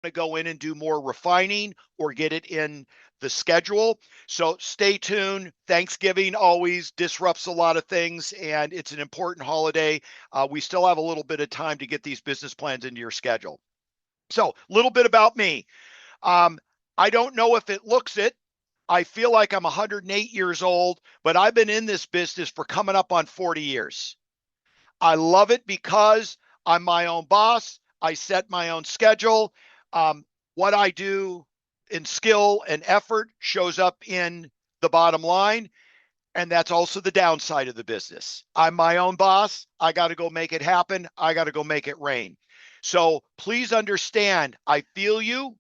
to go in and do more refining or get it in the schedule. So stay tuned. Thanksgiving always disrupts a lot of things, and it's an important holiday. We still have a little bit of time to get these business plans into your schedule. So a little bit about me. I don't know if it looks it. I feel like I'm 108 years old, but I've been in this business for coming up on 40 years. I love it because I'm my own boss. I set my own schedule. What I do in skill and effort shows up in the bottom line. And that's also the downside of the business. I'm my own boss. I got to go make it happen. I got to go make it rain. So please understand, I feel you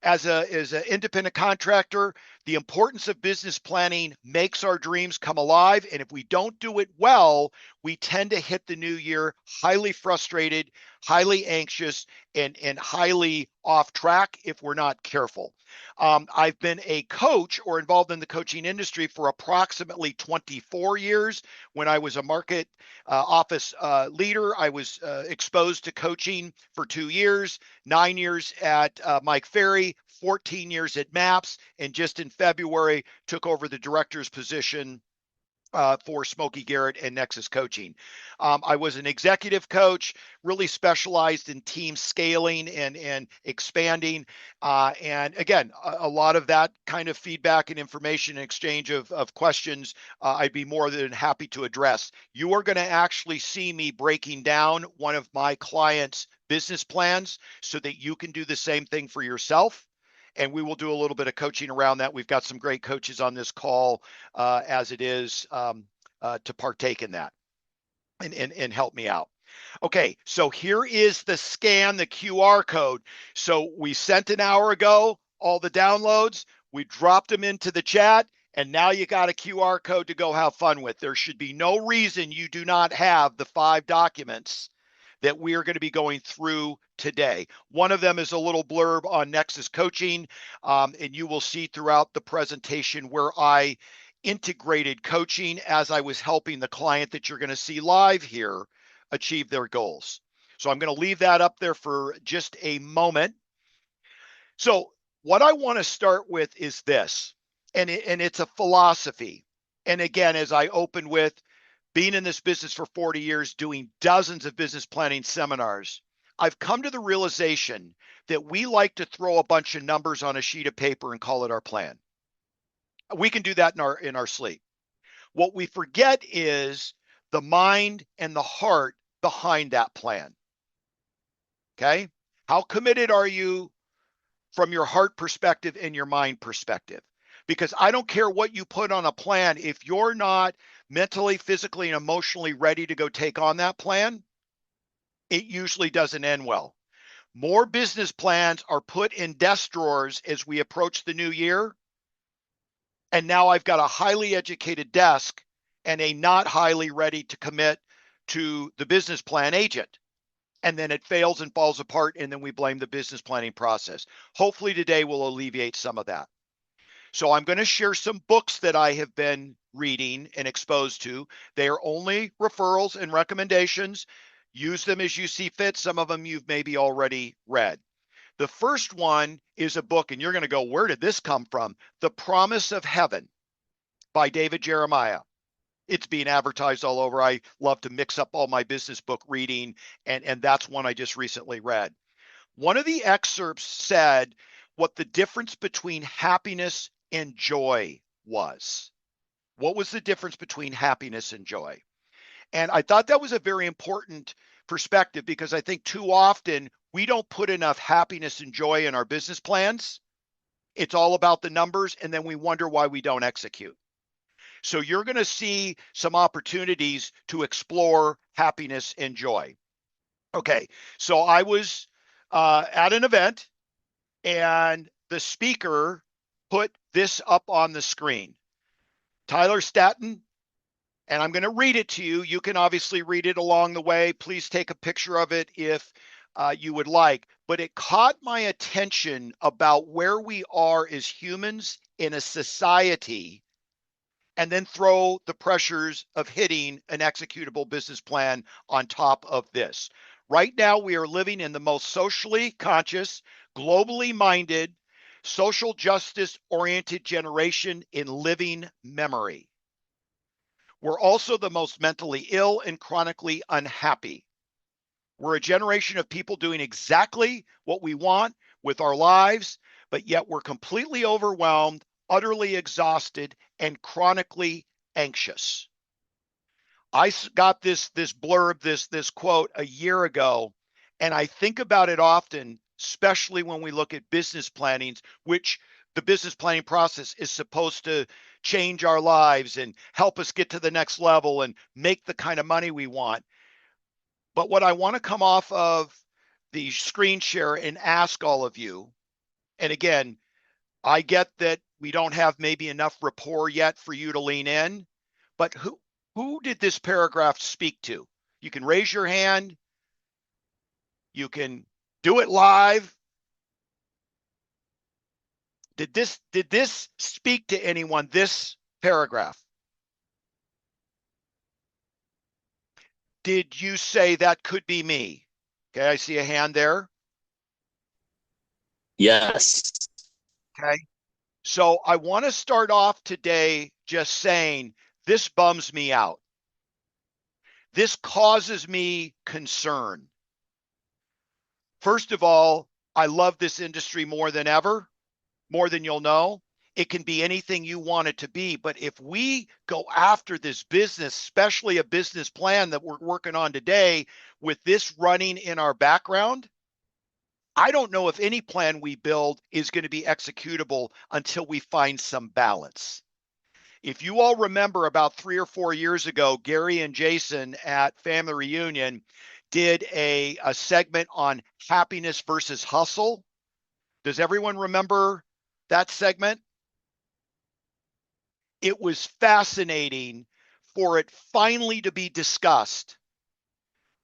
as an independent contractor. The importance of business planning makes our dreams come alive. And if we don't do it well, we tend to hit the new year highly frustrated, highly anxious, and highly off track if we're not careful. I've been a coach or involved in the coaching industry for approximately 24 years. When I was a market office leader, I was exposed to coaching for 2 years, 9 years at Mike Ferry, 14 years at MAPS, and just in February took over the director's position for Smokey Garrett and Nexus Coaching. I was an executive coach, really specialized in team scaling and expanding. And again, a lot of that kind of feedback and information and exchange of questions, I'd be more than happy to address. You are going to actually see me breaking down one of my clients' business plans so that you can do the same thing for yourself. And we will do a little bit of coaching around that. We've got some great coaches on this call as it is to partake in that and help me out. Okay, so here is the scan, the QR code. So we sent an hour ago all the downloads. We dropped them into the chat. And now you got a QR code to go have fun with. There should be no reason you do not have the 5 documents that we are going to be going through today. One of them is a little blurb on Nexus Coaching, and you will see throughout the presentation where I integrated coaching as I was helping the client that you're going to see live here achieve their goals. So I'm going to leave that up there for just a moment. So what I want to start with is this, and it's a philosophy. And again, as I opened with, being in this business for 40 years, doing dozens of business planning seminars, I've come to the realization that we like to throw a bunch of numbers on a sheet of paper and call it our plan. We can do that in our sleep. What we forget is the mind and the heart behind that plan. Okay? How committed are you from your heart perspective and your mind perspective? Because I don't care what you put on a plan, if you're not mentally, physically, and emotionally ready to go take on that plan, it usually doesn't end well. More business plans are put in desk drawers as we approach the new year. And now I've got a highly educated desk and a not highly ready to commit to the business plan agent. And then it fails and falls apart, and then we blame the business planning process. Hopefully today will alleviate some of that. So I'm going to share some books that I have been reading and exposed to. They are only referrals and recommendations. Use them as you see fit. Some of them you've maybe already read. The first one is a book, and you're going to go, where did this come from? The Promise of Heaven by David Jeremiah. It's being advertised all over. I love to mix up all my business book reading, and that's one I just recently read. One of the excerpts said what the difference between happiness and joy was. What was the difference between happiness and joy? And I thought that was a very important perspective, because I think too often we don't put enough happiness and joy in our business plans. It's all about the numbers, and then we wonder why we don't execute. So you're going to see some opportunities to explore happiness and joy. Okay, so I was at an event, and the speaker put this up on the screen. Tyler Staton, and I'm going to read it to you. You can obviously read it along the way. Please take a picture of it if you would like. But it caught my attention about where we are as humans in a society, and then throw the pressures of hitting an executable business plan on top of this. Right now, we are living in the most socially conscious, globally minded, social justice oriented generation in living memory. We're also the most mentally ill and chronically unhappy. We're a generation of people doing exactly what we want with our lives, but yet we're completely overwhelmed, utterly exhausted, and chronically anxious. I got this blurb, this quote a year ago, and I think about it often, especially when we look at business plannings, which the business planning process is supposed to change our lives and help us get to the next level and make the kind of money we want. But what I want to come off of the screen share and ask all of you, and again, I get that we don't have maybe enough rapport yet for you to lean in, but who did this paragraph speak to? You can raise your hand. You can do it live. Did this speak to anyone, this paragraph? Did you say that could be me? Okay, I see a hand there. Yes. Okay. So I want to start off today just saying this bums me out. This causes me concern. First of all, I love this industry more than ever, more than you'll know. It can be anything you want it to be. But if we go after this business, especially a business plan that we're working on today, with this running in our background, I don't know if any plan we build is going to be executable until we find some balance. If you all remember about 3 or 4 years ago, Gary and Jason at Family Reunion did a segment on happiness versus hustle. Does everyone remember that segment? It was fascinating for it finally to be discussed.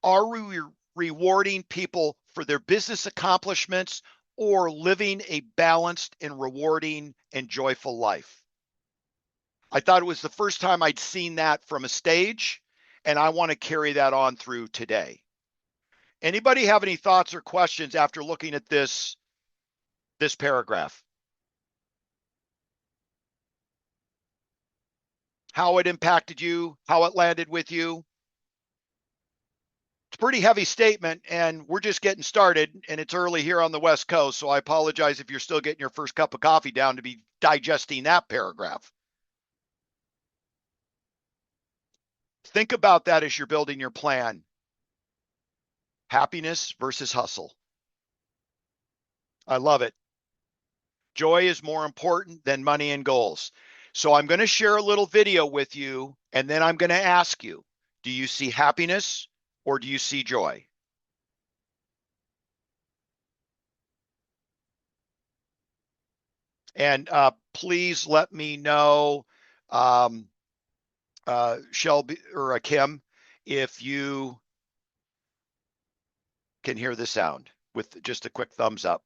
Are we rewarding people for their business accomplishments or living a balanced and rewarding and joyful life? I thought it was the first time I'd seen that from a stage, and I want to carry that on through today. Anybody have any thoughts or questions after looking at this paragraph? How it impacted you, how it landed with you? It's a pretty heavy statement, and we're just getting started, and it's early here on the West Coast, so I apologize if you're still getting your first cup of coffee down to be digesting that paragraph. Think about that as you're building your plan. Happiness versus hustle. I love it. Joy is more important than money and goals. So I'm going to share a little video with you, and then I'm going to ask you, do you see happiness or do you see joy? And please let me know, Shelby or Kim, if you can hear the sound with just a quick thumbs up.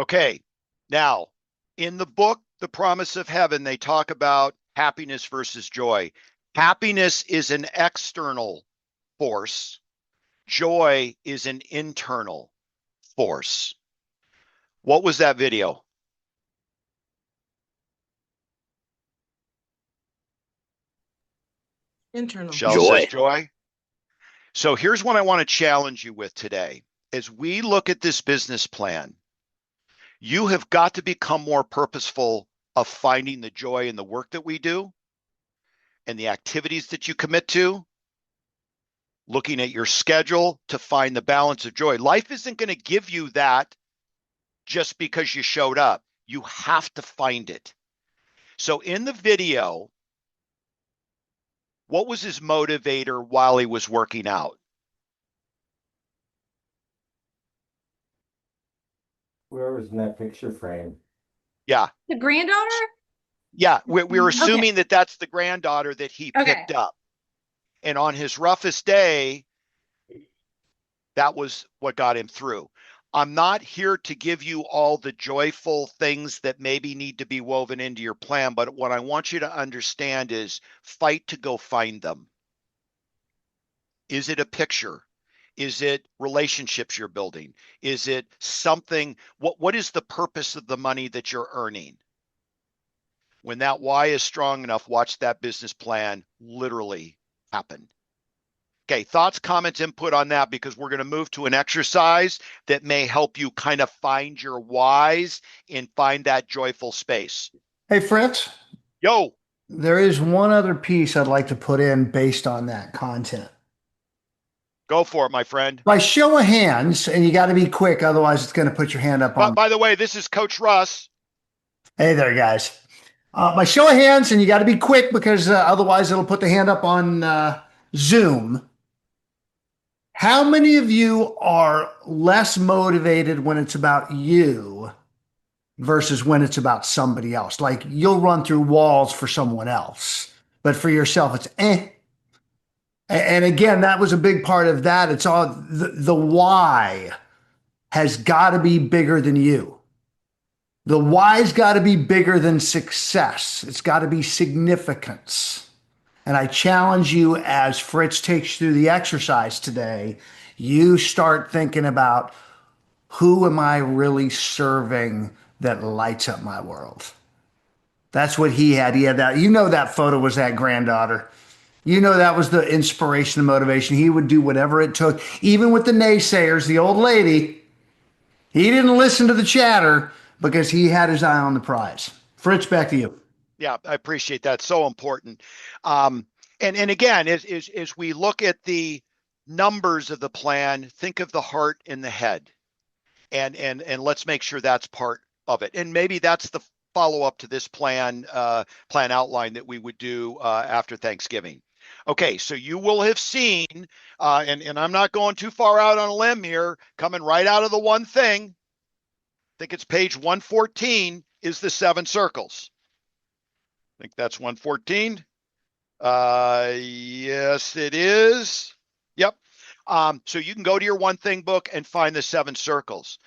Okay. Now, in the book, The Promise of Heaven, they talk about happiness versus joy. Happiness is an external force. Joy is an internal force. What was that video? Internal. Shell says Joy. joy. So here's what I want to challenge you with today. As we look at this business plan, you have got to become more purposeful of finding the joy in the work that we do and the activities that you commit to, looking at your schedule to find the balance of joy. Life isn't going to give you that just because you showed up. You have to find it. So in the video, what was his motivator while he was working out? Where was in that picture frame? Yeah. The granddaughter? Yeah. We're assuming Okay. that that's the granddaughter that he Okay. picked up. And on his roughest day, that was what got him through. I'm not here to give you all the joyful things that maybe need to be woven into your plan, but what I want you to understand is fight to go find them. Is it a picture? Is it relationships you're building? Is it something? What is the purpose of the money that you're earning? When that why is strong enough, watch that business plan literally happen. Okay, thoughts, comments, input on that, because we're going to move to an exercise that may help you kind of find your whys and find that joyful space. Hey, Fritz, Yo, there is one other piece I'd like to put in based on that content. go for it, my friend. By show of hands, and you got to be quick, otherwise it's going to put your hand up But on. by the way, this is Coach Russ. Hey there, guys. By show of hands, and you got to be quick because otherwise it'll put the hand up on Zoom. How many of you are less motivated when it's about you versus when it's about somebody else? Like you'll run through walls for someone else, but for yourself, it's eh. And again, that was a big part of that. It's all the why has got to be bigger than you. The why's got to be bigger than success. It's got to be significance. And I challenge you as Fritz takes you through the exercise today, you start thinking about who am I really serving that lights up my world? That's what he had. He had that. You know, that photo was that granddaughter. You know, that was the inspiration and motivation. He would do whatever it took, even with the naysayers, the old lady. He didn't listen to the chatter because he had his eye on the prize. Fritz, back to you. Yeah, I appreciate that. So important. And again, as we look at the numbers of the plan, think of the heart and the head, and let's make sure that's part of it. And maybe that's the follow up to this plan outline that we would do after Thanksgiving. Okay, so you will have seen, and I'm not going too far out on a limb here, coming right out of the one thing. I think it's page 114 is the 7 circles. I think that's 114. Yes, it is. Yep. So you can go to your one thing book and find the 7 circles.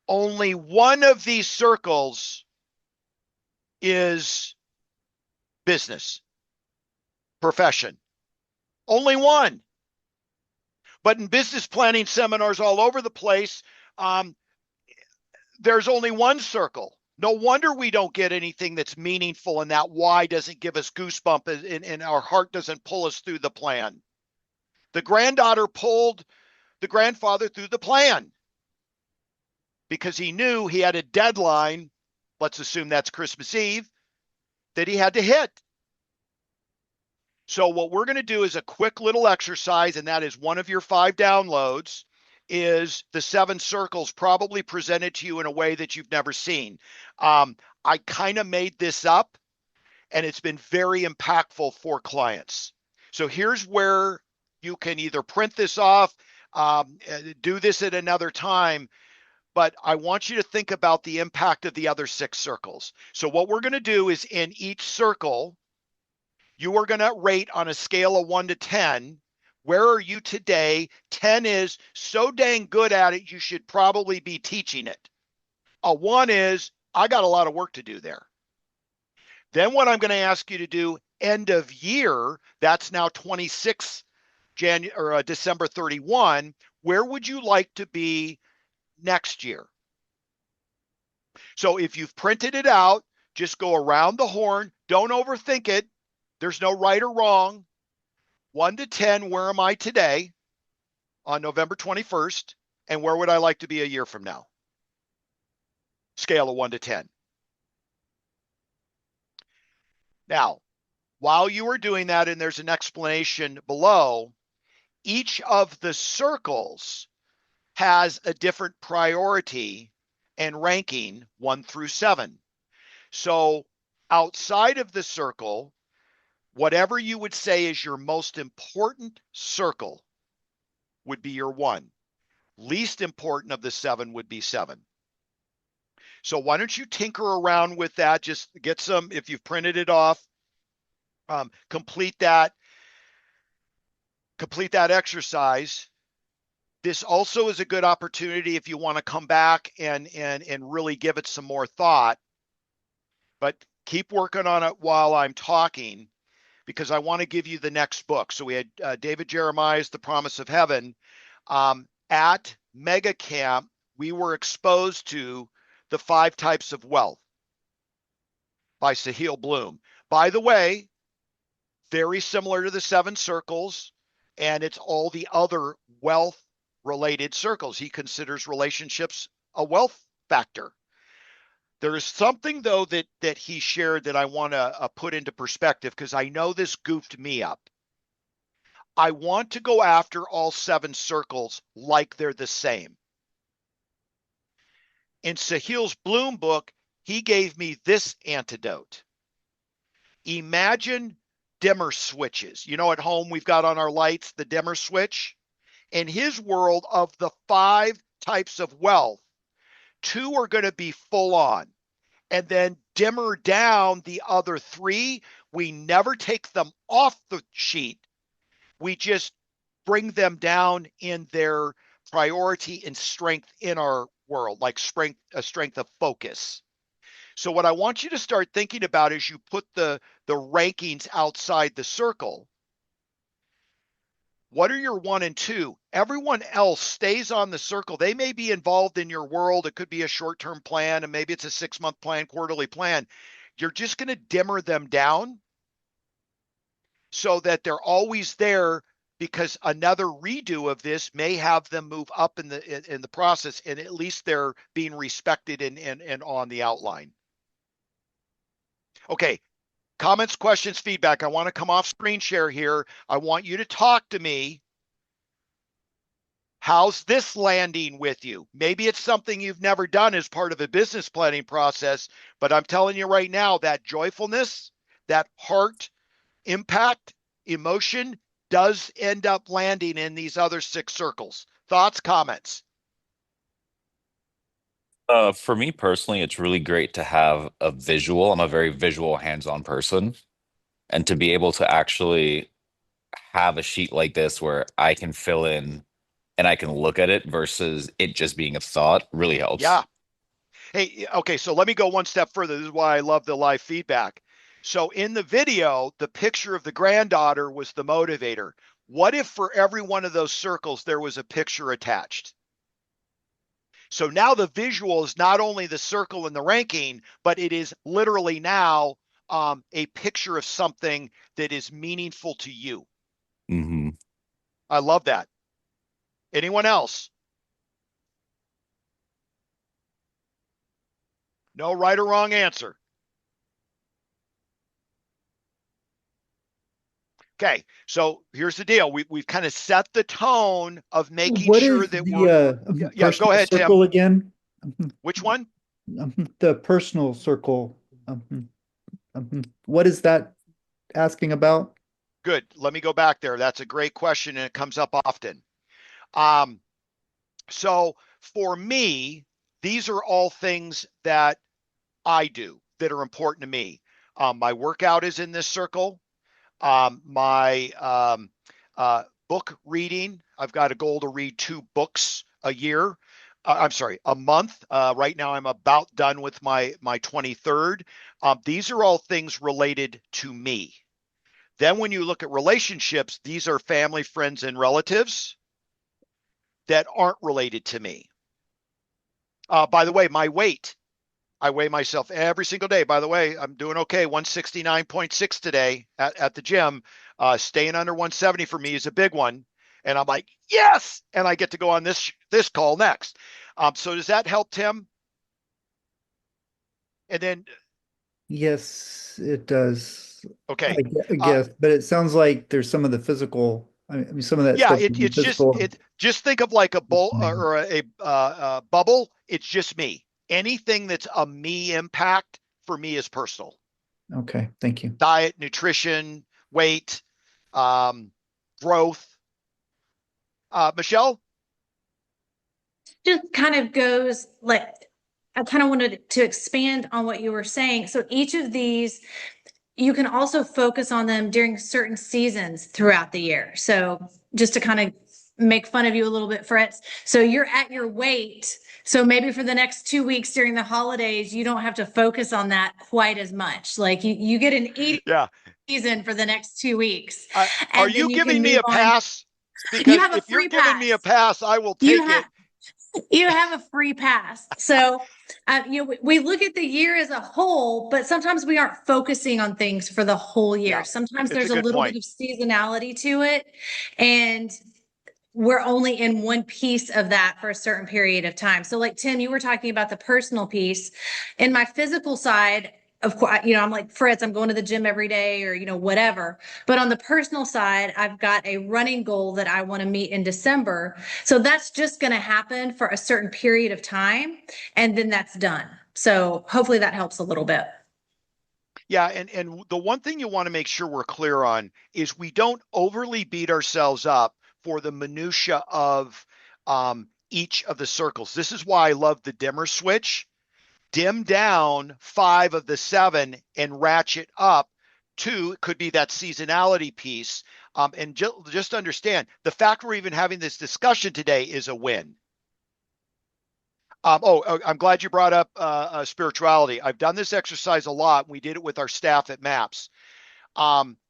Only one of these circles is business, profession. Only one. But in business planning seminars all over the place, there's only one circle. No wonder we don't get anything that's meaningful, and that why doesn't give us goosebumps and our heart doesn't pull us through the plan. The granddaughter pulled the grandfather through the plan because he knew he had a deadline, let's assume that's Christmas Eve, that he had to hit. So what we're going to do is a quick little exercise, and that is one of your 5 downloads, is the 7 circles, probably presented to you in a way that you've never seen. I kind of made this up, and it's been very impactful for clients. So here's where you can either print this off, do this at another time, but I want you to think about the impact of the other 6 circles. So what we're going to do is in each circle, you are going to rate on a scale of 1 to 10. Where are you today? 10 is so dang good at it, you should probably be teaching it. A 1 is, I got a lot of work to do there. Then what I'm going to ask you to do end of year, that's now 26 December 31, where would you like to be next year? So if you've printed it out, just go around the horn. Don't overthink it. There's no right or wrong. 1 to 10, where am I today on November 21st? And where would I like to be a year from now? Scale of 1 to 10. Now, while you are doing that, and there's an explanation below, each of the circles has a different priority and ranking 1 through 7. So outside of the circle, whatever you would say is your most important circle would be your 1. Least important of the 7 would be 7. So why don't you tinker around with that? Just get some, if you've printed it off, complete that exercise. This also is a good opportunity if you want to come back and really give it some more thought. But keep working on it while I'm talking, because I want to give you the next book. So we had David Jeremiah's The Promise of Heaven. At Mega Camp, we were exposed to The 5 Types of Wealth by Sahil Bloom. By the way, very similar to the 7 circles, and it's all the other wealth related circles. He considers relationships a wealth factor. There is something, though, that he shared that I want to put into perspective, because I know this goofed me up. I want to go after all 7 circles like they're the same. In Sahil's Bloom book, he gave me this antidote. Imagine dimmer switches. You know, at home we've got on our lights the dimmer switch. In his world, of the 5 types of wealth, 2 are going to be full on, and then dimmer down the other 3. We never take them off the sheet. We just bring them down in their priority and strength in our world, like a strength of focus. So what I want you to start thinking about is you put the rankings outside the circle. What are your 1 and 2? Everyone else stays on the circle. They may be involved in your world. It could be a short-term plan, and maybe it's a 6-month plan, quarterly plan. You're just going to dimmer them down so that they're always there, because another redo of this may have them move up in the process, and at least they're being respected and on the outline. Okay. Comments, questions, feedback. I want to come off screen share here. I want you to talk to me. How's this landing with you? Maybe it's something you've never done as part of a business planning process, but I'm telling you right now, that joyfulness, that heart impact, emotion does end up landing in these other 6 circles. Thoughts, comments? For me personally, it's really great to have a visual. I'm a very visual, hands-on person, and to be able to actually have a sheet like this where I can fill in and I can look at it versus it just being a thought really Yeah. helps. Hey, okay, so let me go one step further. This is why I love the live feedback. So in the video, the picture of the granddaughter was the motivator. What if for every one of those circles there was a picture attached? So now the visual is not only the circle and the ranking, but it is literally now a picture of something that is meaningful to you. Hmm. I love that. Anyone else? No right or wrong answer. Okay, so here's the deal. We've kind of set the tone of making What sure is that the we're, yeah, go personal ahead, Tim. circle again? Which one? The personal circle. What is that asking about? Good. Let me go back there. That's a great question, and it comes up often. So for me, these are all things that I do that are important to me. My workout is in this circle. My book reading, I've got a goal to read 2 books a year. I'm sorry, a month. Right now, I'm about done with my 23rd. These are all things related to me. Then when you look at relationships, these are family, friends, and relatives that aren't related to me. By the way, my weight, I weigh myself every single day. By the way, I'm doing okay. 169.6 today at the gym. Staying under 170 for me is a big one. And I'm like, yes. And I get to go on this call next. So does that help, Tim? And then, Yes, it does. okay. I guess, but it sounds like there's some of the physical. I mean, some of that Yeah, stuff would be it's just, physical. just think of like a bowl or a bubble. It's just me. Anything that's a me impact for me is personal. Okay, thank you. Diet, nutrition, weight, growth. Michelle? Just kind of goes like, I kind of wanted to expand on what you were saying. So each of these, you can also focus on them during certain seasons throughout the year. So just to kind of make fun of you a little bit, Fritz. So you're at your weight. So maybe for the next 2 weeks during the holidays, you don't have to focus on that quite as much. Like you get an eating Yeah. season for the next 2 weeks. Are And you then you can giving me move a on. pass? You Because have a if you're free giving me a pass. pass, I will You take have it. you have a free pass. So, we look at the year as a whole, but sometimes we aren't focusing on things for the whole year. Yeah, Sometimes it's a there's a good little bit point. of seasonality to it, and we're only in one piece of that for a certain period of time. So, like Tim, you were talking about the personal piece. In my physical side, of course, I'm like Fritz, I'm going to the gym every day or, whatever. But on the personal side, I've got a running goal that I want to meet in December. So that's just going to happen for a certain period of time. And then that's done. So hopefully that helps a little bit. Yeah, and the one thing you want to make sure we're clear on is we don't overly beat ourselves up for the minutia of each of the circles. This is why I love the dimmer switch. Dim down 5 of the 7 and ratchet up 2. It could be that seasonality piece. And just understand the fact we're even having this discussion today is a win. I'm glad you brought up spirituality. I've done this exercise a lot. We did it with our staff at MAPS.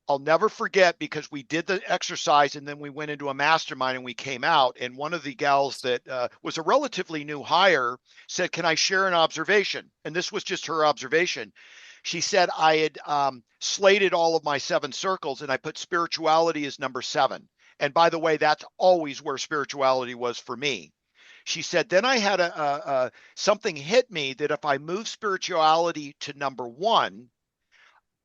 I'll never forget because we did the exercise and then we went into a mastermind and we came out. And one of the gals that was a relatively new hire said, "Can I share an observation?" And this was just her observation. She said, I had slated all of my 7 circles and I put spirituality as number 7. And by the way, that's always where spirituality was for me. She said, then I had something hit me that if I move spirituality to number 1,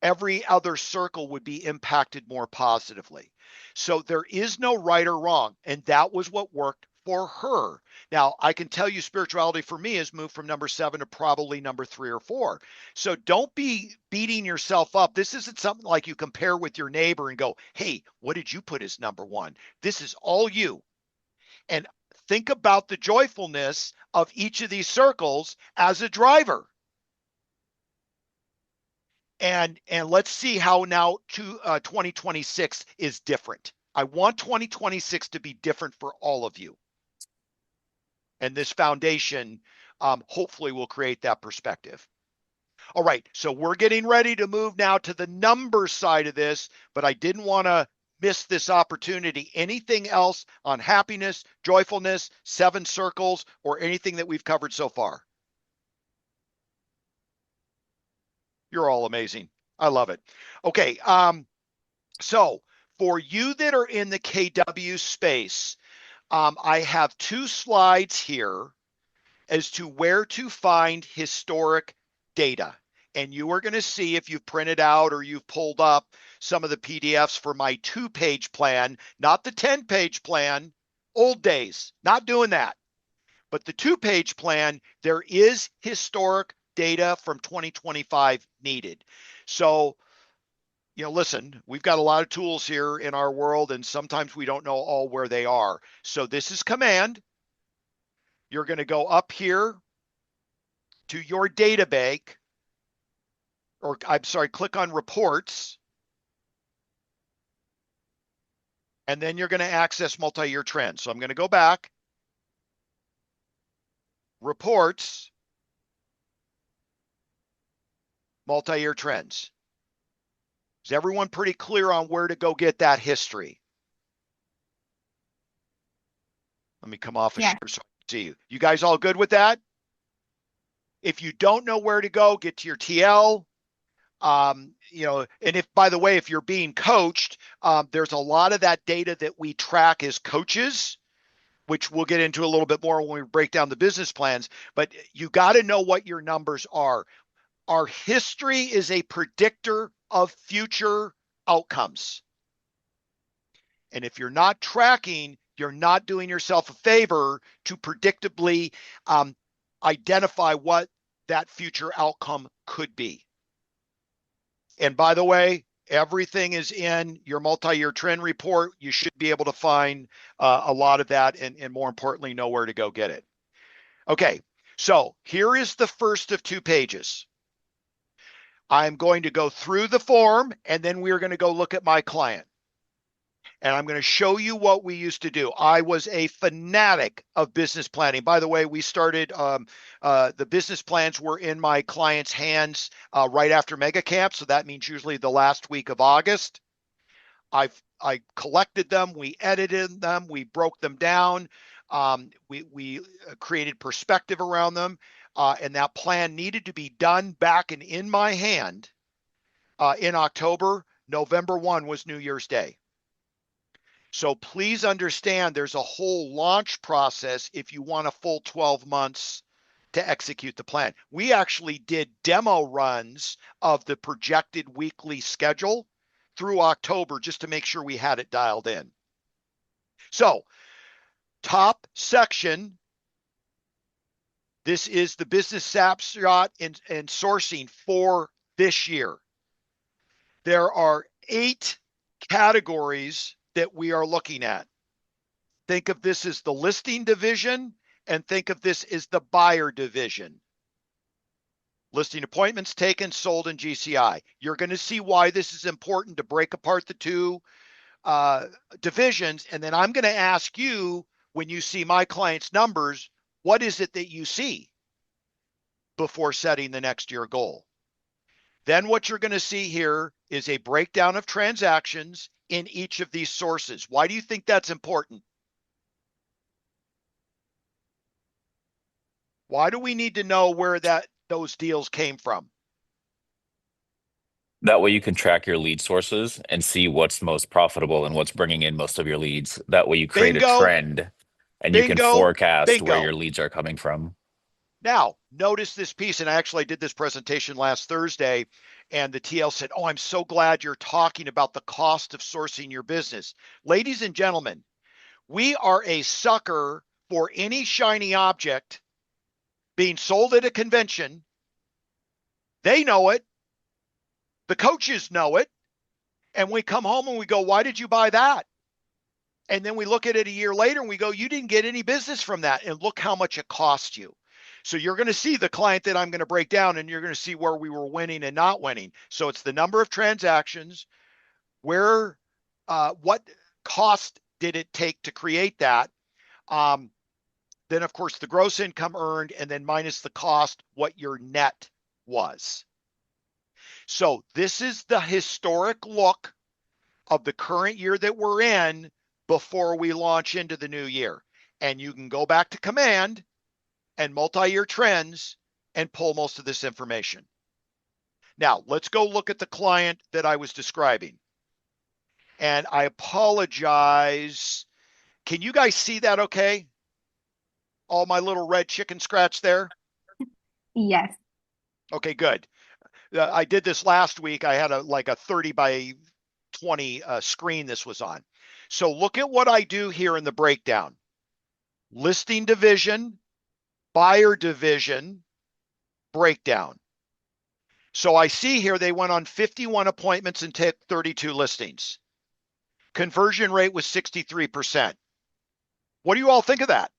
every other circle would be impacted more positively. So there is no right or wrong. And that was what worked for her. Now, I can tell you spirituality for me has moved from number 7 to probably number 3 or 4. So don't be beating yourself up. This isn't something like you compare with your neighbor and go, hey, what did you put as number 1? This is all you. And think about the joyfulness of each of these circles as a driver. And let's see how now 2026 is different. I want 2026 to be different for all of you. And this foundation hopefully will create that perspective. All right, so we're getting ready to move now to the number side of this, but I didn't want to miss this opportunity. Anything else on happiness, joyfulness, 7 circles, or anything that we've covered so far? You're all amazing. I love it. Okay, so for you that are in the KW space, I have 2 slides here as to where to find historic data. And you are going to see if you've printed out or you've pulled up some of the PDFs for my 2-page plan, not the 10-page plan, old days, not doing that. But the 2-page plan, there is historic data from 2025 needed. So, listen, we've got a lot of tools here in our world, and sometimes we don't know all where they are. So this is command. You're going to go up here to your data bank, or I'm sorry, click on reports. And then you're going to access multi-year trends. So I'm going to go back. reports multi-year trends. Is everyone pretty clear on where to go get that history? Let me come off a share so I can see you. You guys all good with that? If you don't know where to go, get to your TL. You know, and if, by the way, if you're being coached, there's a lot of that data that we track as coaches, which we'll get into a little bit more when we break down the business plans, but you got to know what your numbers are. Our history is a predictor of future outcomes. And if you're not tracking, you're not doing yourself a favor to predictably identify what that future outcome could be. And by the way, everything is in your multi-year trend report. You should be able to find a lot of that and more importantly, know where to go get it. Okay, so here is the first of 2 pages. I'm going to go through the form and then we're going to go look at my client. And I'm going to show you what we used to do. I was a fanatic of business planning. By the way, we started, the business plans were in my client's hands right after Mega Camp. So that means usually the last week of August. I collected them, we edited them, we broke them down, we created perspective around them, and that plan needed to be done back and in my hand in October. November 1 was New Year's Day. So please understand there's a whole launch process if you want a full 12 months to execute the plan. We actually did demo runs of the projected weekly schedule through October just to make sure we had it dialed in. So, top section, this is the business snapshot and sourcing for this year. There are 8 categories that we are looking at. Think of this as the listing division and think of this as the buyer division. Listing appointments taken, sold, and GCI. You're going to see why this is important to break apart the 2 divisions. And then I'm going to ask you, when you see my client's numbers, what is it that you see before setting the next year goal? Then what you're going to see here is a breakdown of transactions in each of these sources. Why do you think that's important? Why do we need to know where those deals came from? That way you can track your lead sources and see what's most profitable and what's bringing in most of your leads. That way you create Bingo. a trend and you can Bingo. forecast where Bingo. your leads are coming from. Now, notice this piece, and I actually did this presentation last Thursday, and the TL said, "Oh, I'm so glad you're talking about the cost of sourcing your business." Ladies and gentlemen, we are a sucker for any shiny object being sold at a convention. They know it. The coaches know it. And we come home and we go, "Why did you buy that?" And then we look at it a year later and we go, "You didn't get any business from that. And look how much it cost you." So you're going to see the client that I'm going to break down and you're going to see where we were winning and not winning. So it's the number of transactions, what cost did it take to create that? Then of course the gross income earned, and then minus the cost, what your net was. So this is the historic look of the current year that we're in before we launch into the new year. And you can go back to command and multi-year trends and pull most of this information. Now, let's go look at the client that I was describing. And I apologize. Can you guys see that okay? All my little red chicken scratch there? Yes. Okay, good. I did this last week. I had a 30 by 20 screen this was on. So look at what I do here in the breakdown. Listing division, buyer division, breakdown. So I see here they went on 51 appointments and took 32 listings. Conversion rate was 63%. What do you all think of that?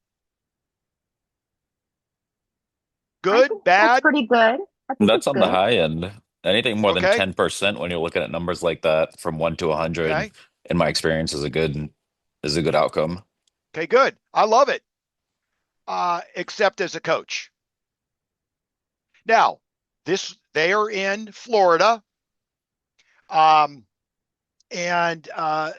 Good, bad? That's pretty good. I think That's it's on the good. high end. Anything more than Okay. 10% when you're looking at numbers like that from 1 to 100, Okay. in my experience, is a good outcome. Okay, good. I love it. except as a coach. Now, they are in Florida, and I'm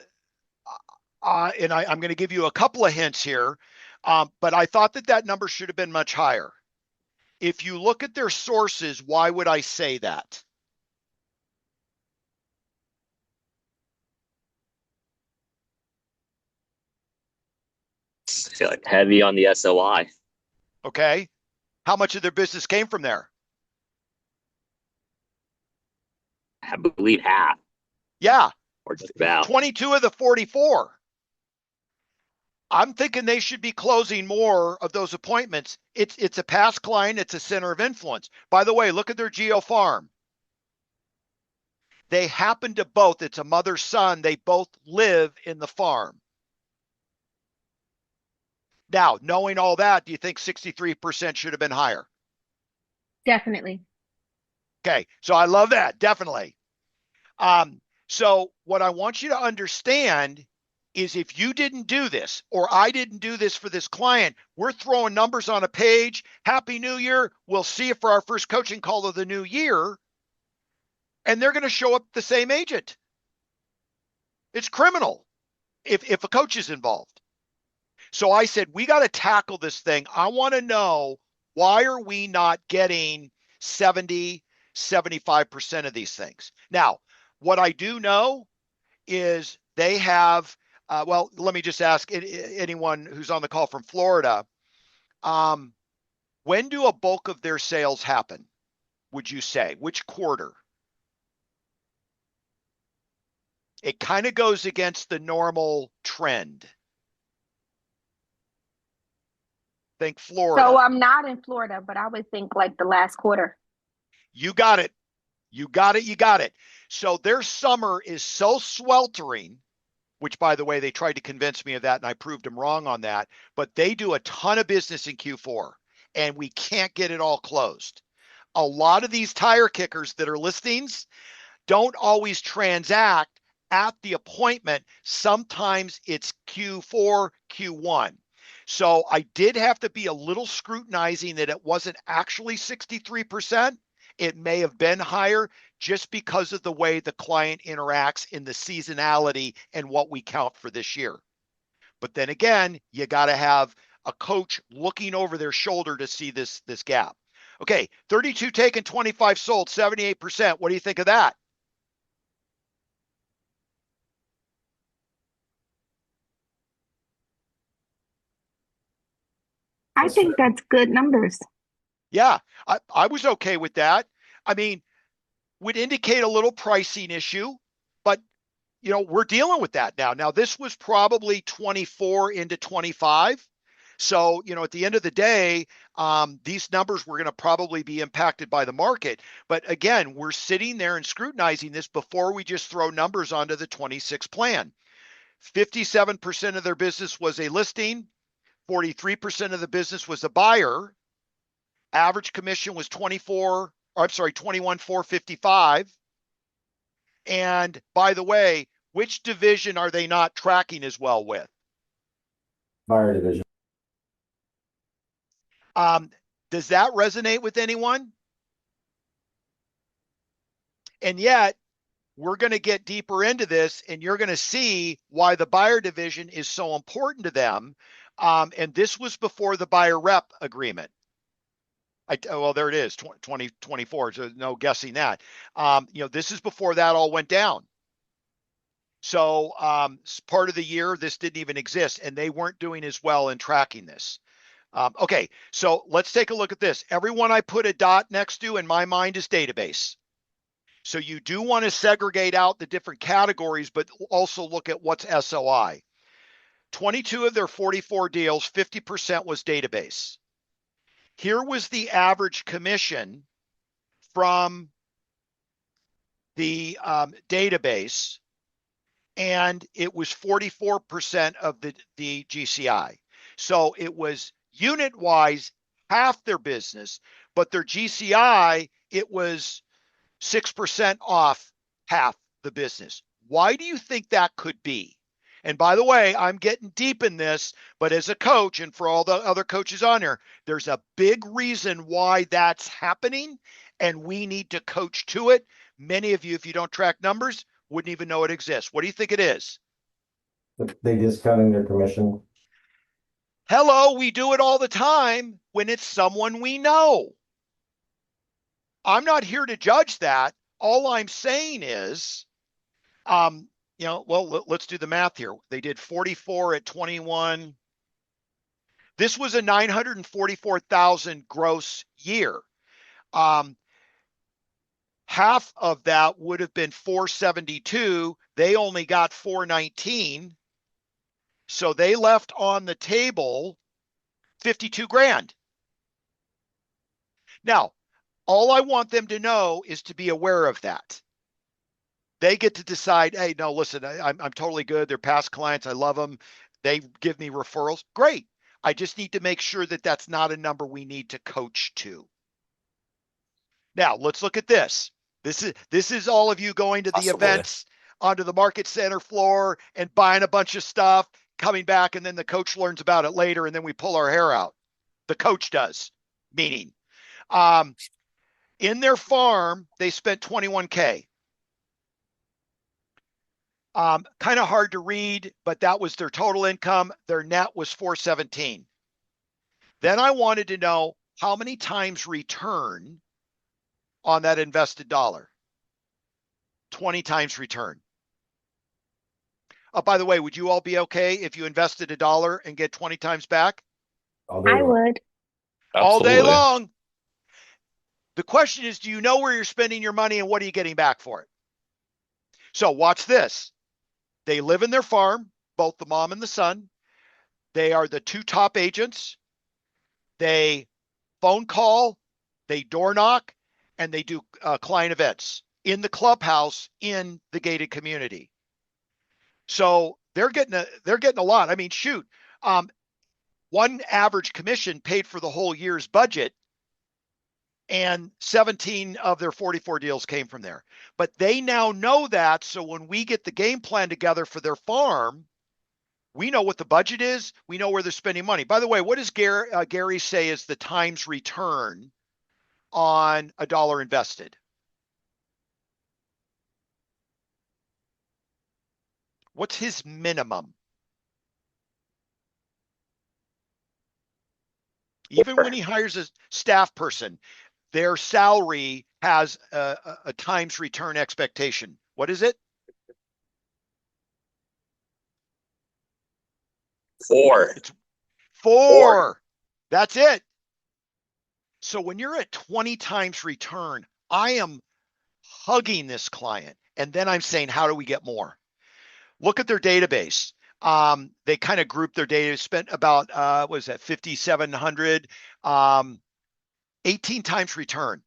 going to give you a couple of hints here, but I thought that number should have been much higher. If you look at their sources, why would I say that? I feel like heavy on the SOI. Okay. How much of their business came from there? I believe half Yeah. or just about. 22 of the 44. I'm thinking they should be closing more of those appointments. It's a past client. It's a center of influence. By the way, look at their Geo Farm. They happen to both, it's a mother-son, they both live in the farm. Now, knowing all that, do you think 63% should have been higher? Definitely. Okay, so I love that, definitely. So what I want you to understand is if you didn't do this, or I didn't do this for this client, we're throwing numbers on a page. Happy New Year. We'll see you for our first coaching call of the new year. And they're going to show up the same agent. It's criminal if a coach is involved. So I said, we got to tackle this thing. I want to know, why are we not getting 70, 75% of these things? Now, what I do know is they have, well, let me just ask anyone who's on the call from Florida, when do a bulk of their sales happen, would you say? Which quarter? It kind of goes against the normal trend. Think Florida. So I'm not in Florida, but I would think like the last quarter. You got it. You got it. You got it. So their summer is so sweltering, which, by the way, they tried to convince me of that, and I proved them wrong on that. But they do a ton of business in Q4, and we can't get it all closed. A lot of these tire kickers that are listings don't always transact at the appointment. Sometimes it's Q4, Q1. So I did have to be a little scrutinizing that it wasn't actually 63%. It may have been higher just because of the way the client interacts in the seasonality and what we count for this year. But then again, you got to have a coach looking over their shoulder to see this gap. Okay, 32 taken, 25 sold, 78%. What do you think of that? I think that's good numbers. Yeah, I was okay with that. I mean, would indicate a little pricing issue, but we're dealing with that now. Now, this was probably 24 into 25. So, at the end of the day, these numbers were going to probably be impacted by the market. But again, we're sitting there and scrutinizing this before we just throw numbers onto the 26 plan. 57% of their business was a listing. 43% of the business was a buyer. Average commission was 21,455. And by the way, which division are they not tracking as well with? Fire division. Does that resonate with anyone? And yet, we're going to get deeper into this, and you're going to see why the buyer division is so important to them. And this was before the buyer rep agreement. Well, there it is, 2024. So no guessing that. This is before that all went down. So part of the year, this didn't even exist, and they weren't doing as well in tracking this. Okay, so let's take a look at this. Everyone I put a dot next to in my mind is database. So you do want to segregate out the different categories, but also look at what's SOI. 22 of their 44 deals, 50% was database. Here was the average commission from the database, and it was 44% of the GCI. So it was unit-wise half their business, but their GCI, it was 6% off half the business. Why do you think that could be? And by the way, I'm getting deep in this, but as a coach and for all the other coaches on there, there's a big reason why that's happening, and we need to coach to it. Many of you, if you don't track numbers, wouldn't even know it exists. What do you think it is? They discounting their commission. Hello, we do it all the time when it's someone we know. I'm not here to judge that. All I'm saying is, let's do the math here. They did 44 at 21. This was a 944,000 gross year. Half of that would have been 472. They only got 419. So they left on the table 52 grand. Now, all I want them to know is to be aware of that. They get to decide, hey, no, listen, I'm totally good. They're past clients. I love them. They give me referrals. Great. I just need to make sure that that's not a number we need to coach to. Now, let's look at this. This is all of you going to the events, onto the market center floor and buying a bunch of stuff, coming back, and then the coach learns about it later, and then we pull our hair out. The coach does, meaning in their farm, they spent 21K. Kind of hard to read, but that was their total income. Their net was 417. Then I wanted to know how many times return on that invested dollar. 20 times return. Oh, by the way, would you all be okay if you invested $1 and get 20 times back? I would. All day long. The question is, do you know where you're spending your money and what are you getting back for it? So watch this. They live in their farm, both the mom and the son. They are the two top agents. They phone call, they door knock, and they do client events in the clubhouse in the gated community. So they're getting a lot. I mean, shoot, one average commission paid for the whole year's budget, and 17 of their 44 deals came from there. But they now know that, so when we get the game plan together for their farm, we know what the budget is. We know where they're spending money. By the way, what does Gary say is the times return on $1 invested? What's his minimum? Even when he hires a staff person, their salary has a times return expectation. What is it? 4. It's 4. That's it. So when you're at 20 times return, I am hugging this client. And then I'm saying, how do we get more? Look at their database. They kind of grouped their data, spent about, 5,700, 18 times return.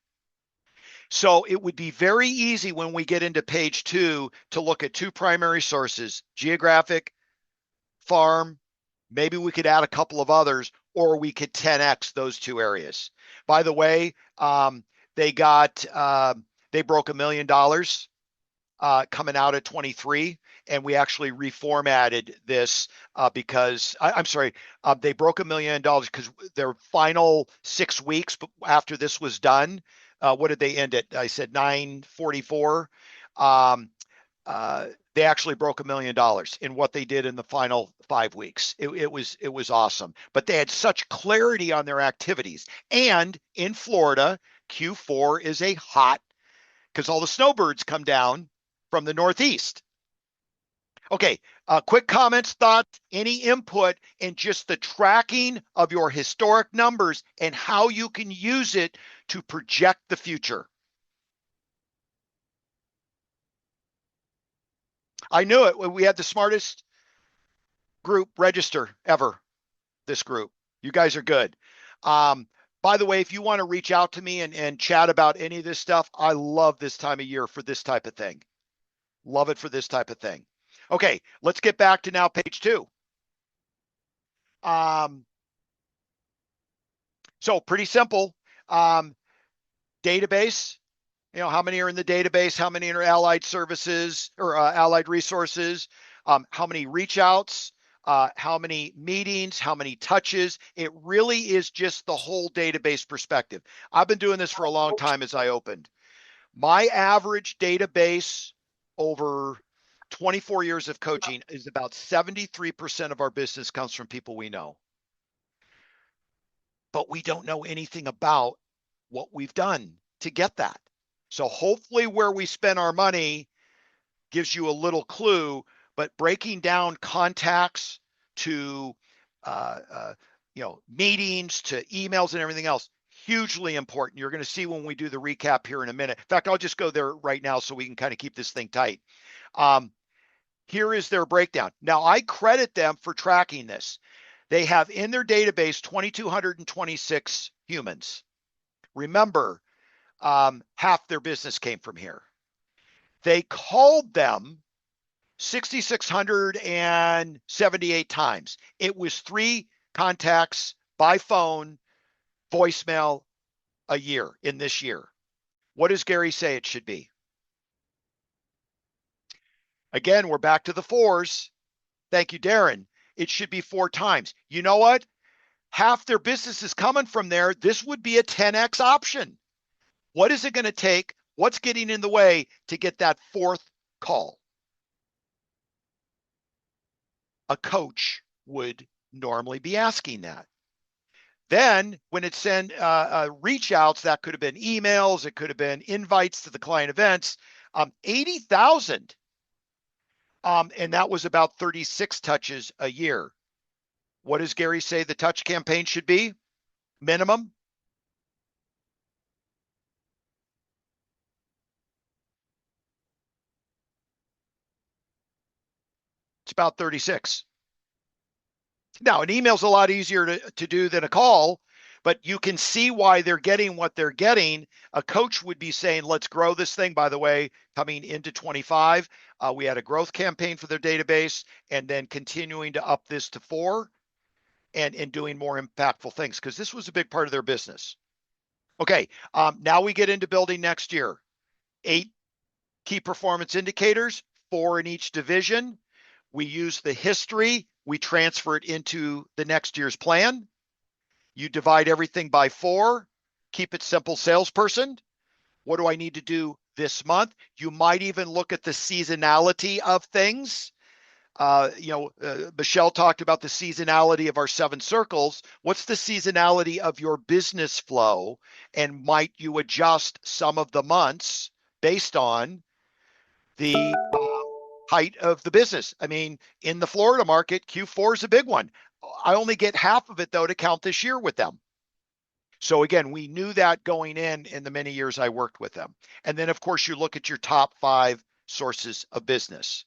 So it would be very easy when we get into page 2 to look at 2 primary sources, geographic, farm. Maybe we could add a couple of others, or we could 10x those 2 areas. By the way, they broke $1 million coming out at 23. And we actually reformatted this because they broke $1 million because their final 6 weeks after this was done, what did they end at? I said 944. They actually broke $1 million in what they did in the final 5 weeks. It was awesome. But they had such clarity on their activities. And in Florida, Q4 is a hot, because all the snowbirds come down from the Northeast. Okay, quick comments, thoughts, any input in just the tracking of your historic numbers and how you can use it to project the future. I knew it. We had the smartest group register ever, this group. You guys are good. By the way, if you want to reach out to me and chat about any of this stuff, I love this time of year for this type of thing. Love it for this type of thing. Okay, let's get back to now page 2. So pretty simple. Database, how many are in the database? How many are allied services or allied resources? how many reach outs, how many meetings, how many touches. It really is just the whole database perspective. I've been doing this for a long time as I opened. My average database over 24 years of coaching is about 73% of our business comes from people we know. But we don't know anything about what we've done to get that. So hopefully where we spend our money gives you a little clue, but breaking down contacts to, meetings to emails and everything else, hugely important. You're going to see when we do the recap here in a minute. In fact, I'll just go there right now so we can kind of keep this thing tight. Here is their breakdown. Now, I credit them for tracking this. They have in their database 2,226 humans. Remember, half their business came from here. They called them 6,678 times. It was 3 contacts by phone, voicemail a year in this year. What does Gary say it should be? Again, we're back to the 4s. Thank you, Darren. It should be 4 times. You know what? Half their business is coming from there. This would be a 10x option. What is it going to take? What's getting in the way to get that 4th call? A coach would normally be asking that. Then when it sent reach outs, that could have been emails, it could have been invites to the client events, 80,000. And that was about 36 touches a year. What does Gary say the touch campaign should be? Minimum? It's about 36. Now, an email's a lot easier to do than a call, but you can see why they're getting what they're getting. A coach would be saying, let's grow this thing. By the way, coming into 25, we had a growth campaign for their database and then continuing to up this to 4 and doing more impactful things because this was a big part of their business. Okay, now we get into building next year. 8 key performance indicators, 4 in each division. We use the history. We transfer it into the next year's plan. You divide everything by 4. Keep it simple, salesperson. What do I need to do this month? You might even look at the seasonality of things. Michelle talked about the seasonality of our 7 circles. What's the seasonality of your business flow? And might you adjust some of the months based on the height of the business? I mean, in the Florida market, Q4 is a big one. I only get half of it, though, to count this year with them. So again, we knew that going in the many years I worked with them. And then, of course, you look at your top 5 sources of business.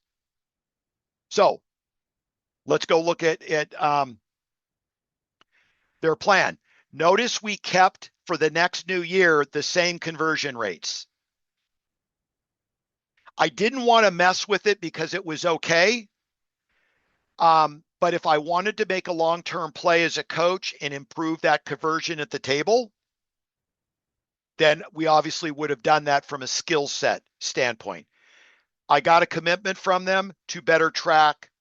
So let's go look at their plan. Notice we kept for the next new year the same conversion rates. I didn't want to mess with it because it was okay. But if I wanted to make a long-term play as a coach and improve that conversion at the table, then we obviously would have done that from a skill set standpoint. I got a commitment from them to better track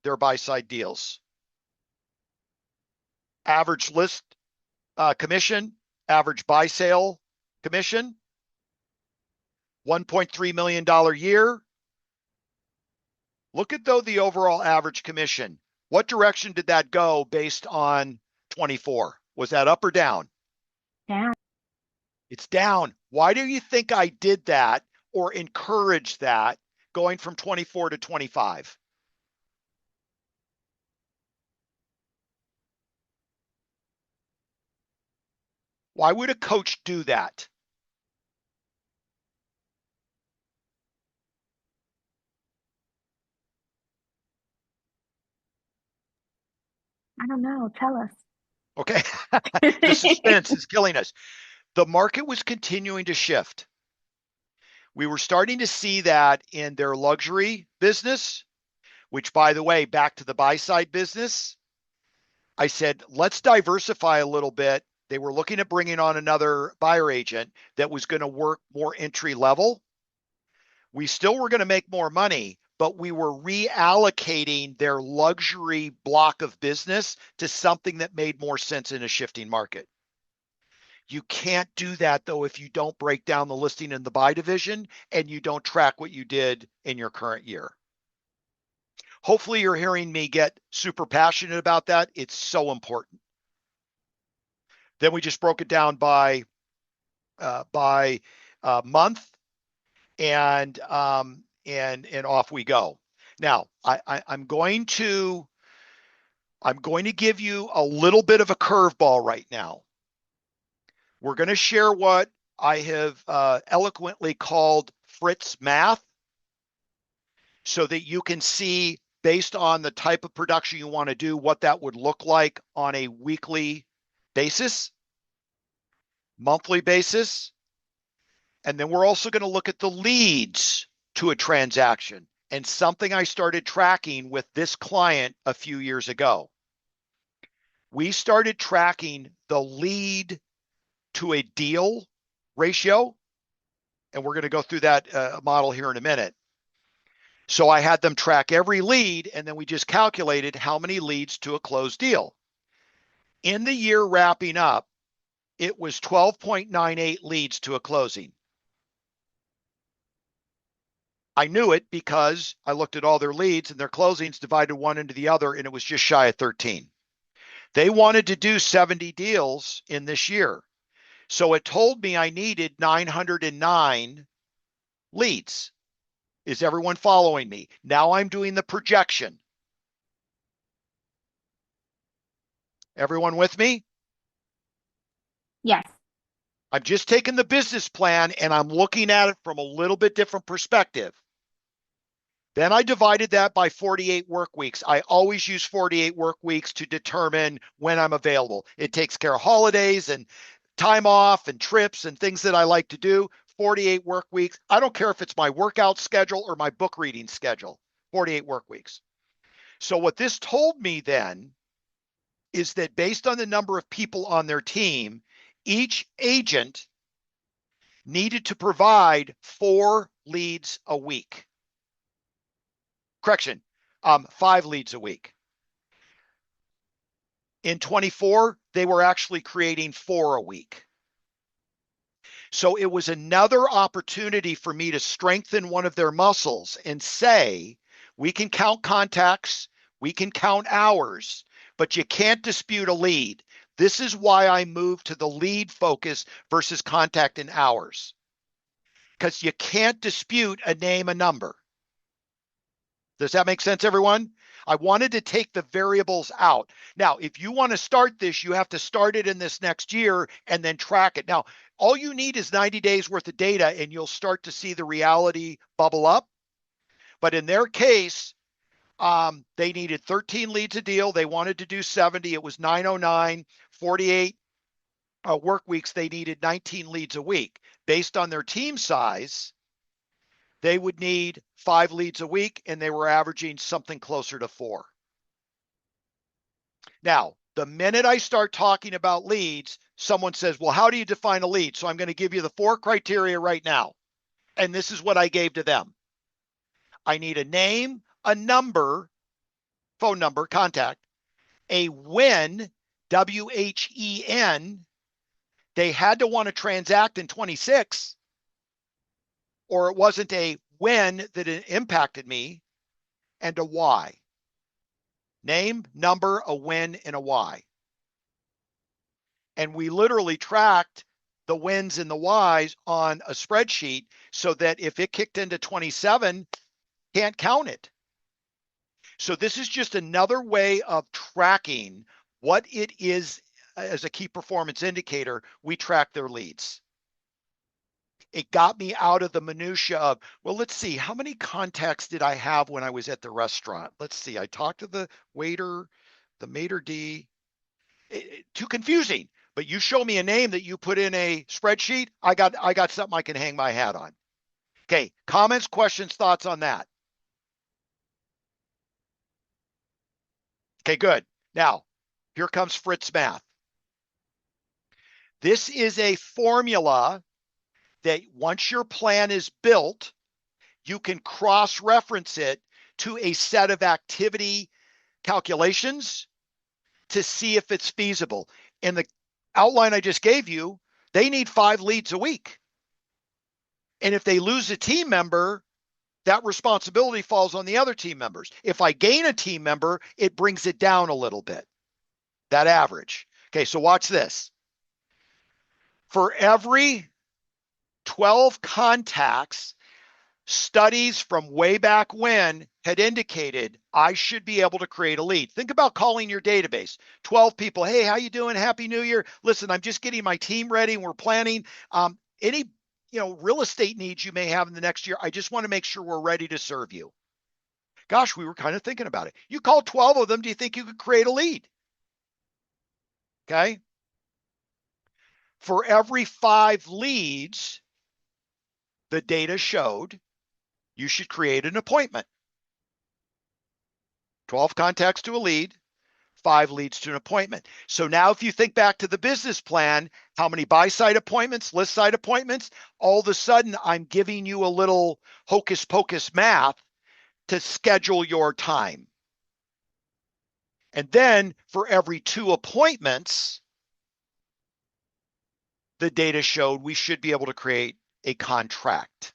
their buy-side deals. Average list commission, average buy sale commission, $1.3 million year. Look at though the overall average commission. What direction did that go based on 24? Was that up or down? Down. It's down. Why do you think I did that or encouraged that going from 24 to 25? Why would a coach do that? I don't know. Tell us. Okay. The suspense is killing us. The market was continuing to shift. We were starting to see that in their luxury business, which, by the way, back to the buy side business, I said, let's diversify a little bit. They were looking at bringing on another buyer agent that was going to work more entry level. We still were going to make more money, but we were reallocating their luxury block of business to something that made more sense in a shifting market. You can't do that, though, if you don't break down the listing and the buy division and you don't track what you did in your current year. Hopefully you're hearing me get super passionate about that. It's so important. Then we just broke it down by month, and off we go. Now I'm going to give you a little bit of a curveball right now. We're going to share what I have eloquently called Fritz math, so that you can see, based on the type of production you want to do, what that would look like on a weekly basis, monthly basis. And then we're also going to look at the leads to a transaction, and something I started tracking with this client a few years ago. We started tracking the lead to a deal ratio, and we're going to go through that model here in a minute. So I had them track every lead, and then we just calculated how many leads to a closed deal. In the year wrapping up, it was 12.98 leads to a closing. I knew it because I looked at all their leads and their closings divided one into the other, and it was just shy of 13. They wanted to do 70 deals in this year. So it told me I needed 909 leads. Is everyone following me? Now I'm doing the projection. Everyone with me? Yes. I'm just taking the business plan and I'm looking at it from a little bit different perspective. Then I divided that by 48 work weeks. I always use 48 work weeks to determine when I'm available. It takes care of holidays and time off and trips and things that I like to do. 48 work weeks. I don't care if it's my workout schedule or my book reading schedule. 48 work weeks. So what this told me then is that based on the number of people on their team, each agent needed to provide 4 leads a week. Correction, 5 leads a week. In 24, they were actually creating 4 a week. So it was another opportunity for me to strengthen one of their muscles and say, we can count contacts, we can count hours, but you can't dispute a lead. This is why I moved to the lead focus versus contact and hours. Because you can't dispute a name, a number. Does that make sense, everyone? I wanted to take the variables out. Now, if you want to start this, you have to start it in this next year and then track it. Now, all you need is 90 days worth of data and you'll start to see the reality bubble up. But in their case, they needed 13 leads a deal. They wanted to do 70. It was 909, 48 work weeks. They needed 19 leads a week. Based on their team size, they would need 5 leads a week, and they were averaging something closer to 4. Now, the minute I start talking about leads, someone says, well, how do you define a lead? So I'm going to give you the 4 criteria right now. And this is what I gave to them. I need a name, a number, phone number, contact, a when, W-H-E-N. They had to want to transact in 26, or it wasn't a when that it impacted me, and a why. Name, number, a when, and a why. And we literally tracked the wins and the whys on a spreadsheet so that if it kicked into 27, can't count it. So this is just another way of tracking what it is as a key performance indicator. We track their leads. It got me out of the minutia of, well, let's see, how many contacts did I have when I was at the restaurant? Let's see, I talked to the waiter, the maitre d'. Too confusing. But you show me a name that you put in a spreadsheet, I got something I can hang my hat on. Okay, comments, questions, thoughts on that? Okay, good. Now, here comes Fritz math. This is a formula that once your plan is built, you can cross-reference it to a set of activity calculations to see if it's feasible. In the outline I just gave you, they need 5 leads a week. And if they lose a team member, that responsibility falls on the other team members. If I gain a team member, it brings it down a little bit, that average. Okay, so watch this. For every 12 contacts, studies from way back when had indicated I should be able to create a lead. Think about calling your database. 12 people. Hey, how you doing? Happy New Year. Listen, I'm just getting my team ready and we're planning any real estate needs you may have in the next year. I just want to make sure we're ready to serve you. Gosh, we were kind of thinking about it. You call 12 of them. Do you think you could create a lead? Okay. For every 5 leads, the data showed you should create an appointment. 12 contacts to a lead, 5 leads to an appointment. So now if you think back to the business plan, how many buy-side appointments, list-side appointments, all of a sudden I'm giving you a little hocus pocus math to schedule your time. And then for every 2 appointments, the data showed we should be able to create a contract.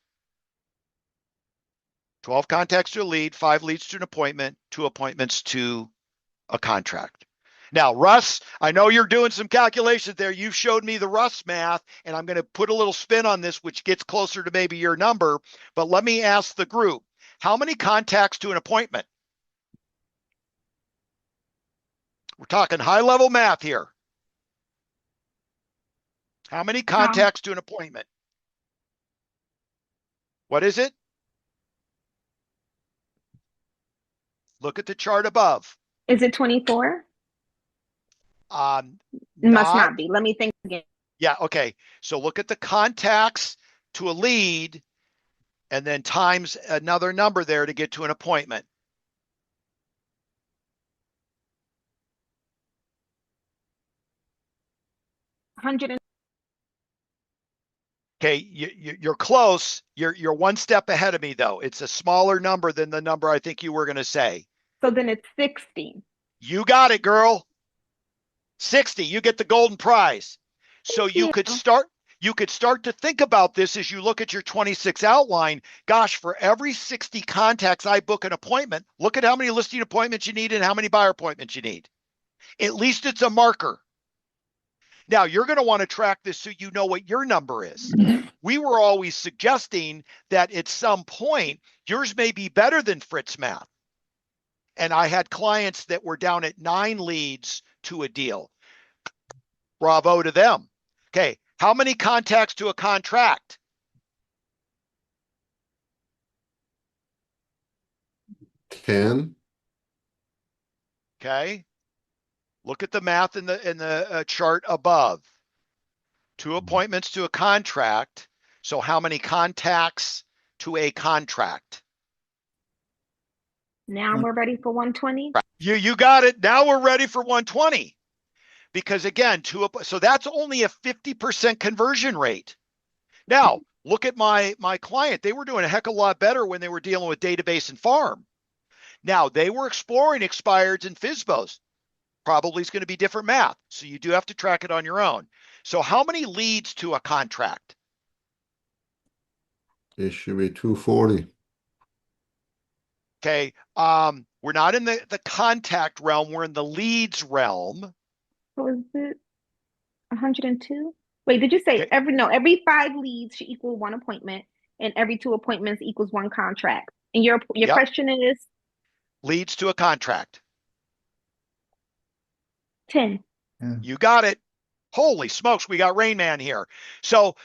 12 contacts to a lead, 5 leads to an appointment, 2 appointments to a contract. Now, Russ, I know you're doing some calculations there. You've showed me the Russ math, and I'm going to put a little spin on this, which gets closer to maybe your number. But let me ask the group, how many contacts to an appointment? We're talking high-level math here. How many contacts to an appointment? What is it? Look at the chart above. Is it 24? Must not be. Let me think again. Yeah, okay. So look at the contacts to a lead and then times another number there to get to an appointment. Okay, you're close. You're one step ahead of me, though. It's a smaller number than the number I think you were going to say. So then it's 60. You got it, girl. 60. You get the golden prize. So you could start to think about this as you look at your 26 outline. Gosh, for every 60 contacts I book an appointment, look at how many listing appointments you need and how many buyer appointments you need. At least it's a marker. Now, you're going to want to track this so you know what your number is. We were always suggesting that at some point, yours may be better than Fritz math. And I had clients that were down at 9 leads to a deal. Bravo to them. Okay, how many contacts to a contract? Ten. Okay. Look at the math in the chart above. 2 appointments to a contract. So how many contacts to a contract? Now we're ready for 120. You got it. Now we're ready for 120. Because again, so that's only a 50% conversion rate. Now, look at my client. They were doing a heck of a lot better when they were dealing with database and farm. Now, they were exploring expireds and FSBOs. Probably is going to be different math. So you do have to track it on your own. So how many leads to a contract? It should be 240. Okay. We're not in the contact realm. We're in the leads realm. What was it? 102? Wait, did you say Okay. every 5 leads should equal 1 appointment and every 2 appointments equals 1 contract? And your Yep. question is? Leads to a contract. 10. You got it. Holy smokes, we got Rain Man here. So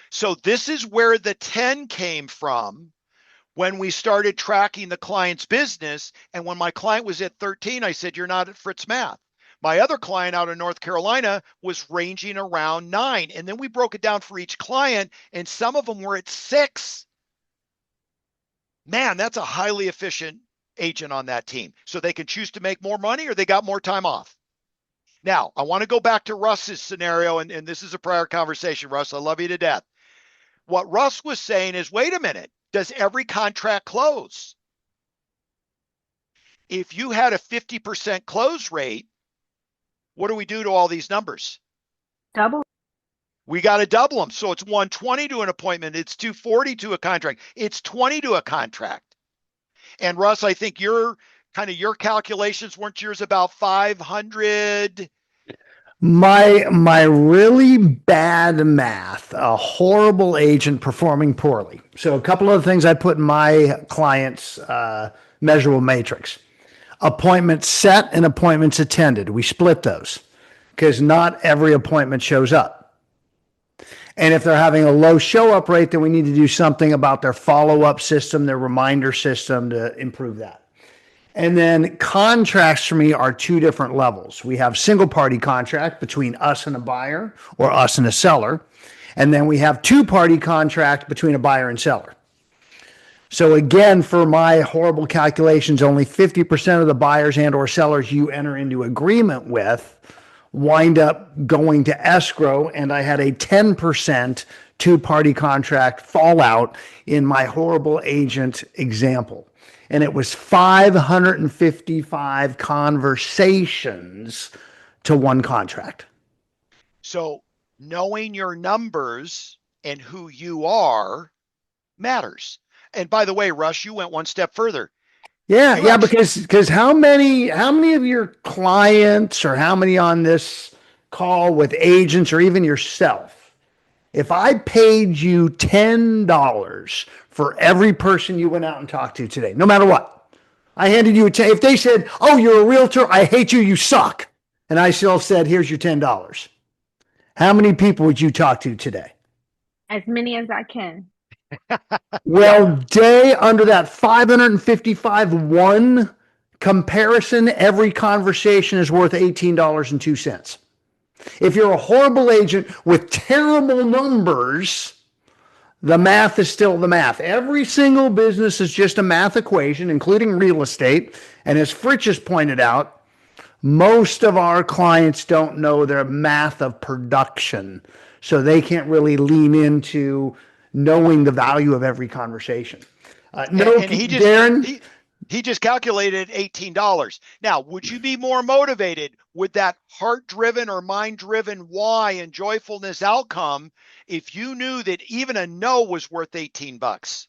this is where the 10 came from when we started tracking the client's business. And when my client was at 13, I said, you're not at Fritz math. My other client out of North Carolina was ranging around 9. And then we broke it down for each client, and some of them were at 6. Man, that's a highly efficient agent on that team. So they can choose to make more money or they got more time off. Now, I want to go back to Russ's scenario, and this is a prior conversation, Russ. I love you to death. What Russ was saying is, wait a minute, does every contract close? If you had a 50% close rate, what do we do to all these numbers? Double. We got to double them. So it's 120 to an appointment. It's 240 to a contract. It's 20 to a contract. And Russ, I think your calculations, weren't yours about 500? My really bad math, a horrible agent performing poorly. So a couple of things I put in my client's measurable matrix. Appointments set and appointments attended. We split those because not every appointment shows up. And if they're having a low show up rate, then we need to do something about their follow-up system, their reminder system to improve that. And then contracts for me are two different levels. We have single party contract between us and a buyer or us and a seller. And then we have two party contract between a buyer and seller. So again, for my horrible calculations, only 50% of the buyers and or sellers you enter into agreement with wind up going to escrow. And I had a 10% two-party contract fallout in my horrible agent example. And it was 555 conversations to one contract. So knowing your numbers and who you are matters. And by the way, Russ, you went one step further. Yeah, because how many of your clients or how many on this call with agents or even yourself, if I paid you $10 for every person you went out and talked to today, no matter what, I handed you if they said, "Oh, you're a realtor, I hate you, you suck," and I still said, "Here's your $10," how many people would you talk to today? As many as I can. Well, day under that 555 one comparison, every conversation is worth $18.02. If you're a horrible agent with terrible numbers, the math is still the math. Every single business is just a math equation, including real estate. And as Fritz just pointed out, most of our clients don't know their math of production. So they can't really lean into knowing the value of every conversation. Darren? He just calculated $18. Now, would you be more motivated with that heart-driven or mind-driven why and joyfulness outcome if you knew that even a no was worth $18?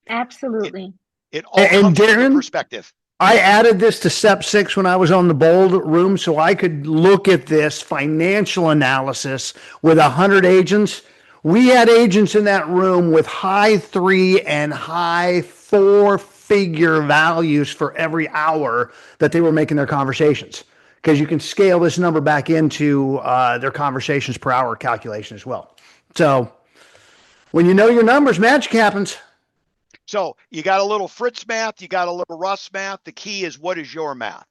Absolutely. It all comes Darren, from perspective. I added this to step 6 when I was on the bold room so I could look at this financial analysis with 100 agents. We had agents in that room with high 3 and high 4-figure values for every hour that they were making their conversations, because you can scale this number back into their conversations per hour calculation as well. So when you know your numbers, magic happens. So you got a little Fritz math, you got a little Russ math. The key is, what is your math?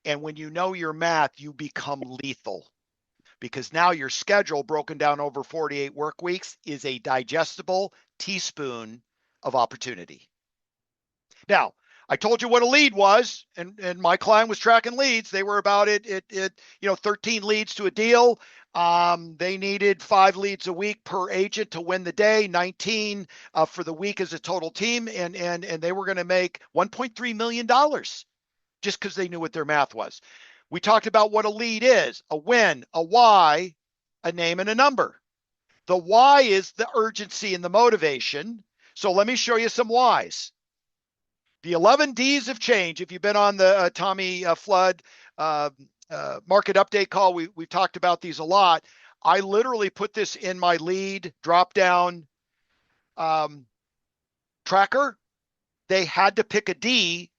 And when you know your math, you become lethal, because now your schedule broken down over 48 work weeks is a digestible teaspoon of opportunity. Now, I told you what a lead was, and my client was tracking leads. They were about 13 leads to a deal. They needed 5 leads a week per agent to win the day, 19 for the week as a total team, and they were going to make $1.3 million just because they knew what their math was. We talked about what a lead is: a win, a why, a name, and a number. The why is the urgency and the motivation. So let me show you some whys. The 11 Ds of change. If you've been on the Tommy Flood market update call, we've talked about these a lot. I literally put this in my lead drop-down tracker. They had to pick a D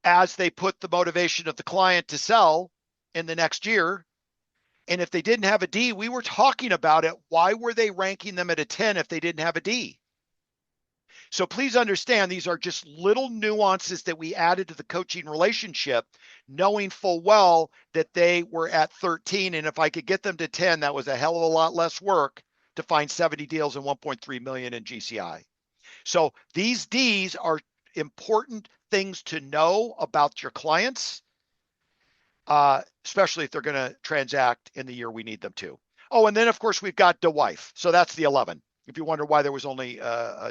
as they put the motivation of the client to sell in the next year. And if they didn't have a D, we were talking about it. Why were they ranking them at a 10 if they didn't have a D? So please understand, these are just little nuances that we added to the coaching relationship, knowing full well that they were at 13. And if I could get them to 10, that was a hell of a lot less work to find 70 deals and 1.3 million in GCI. So these Ds are important things to know about your clients, especially if they're going to transact in the year we need them to. Oh, and then of course we've got the wife. So that's the 11. if you wonder why there was only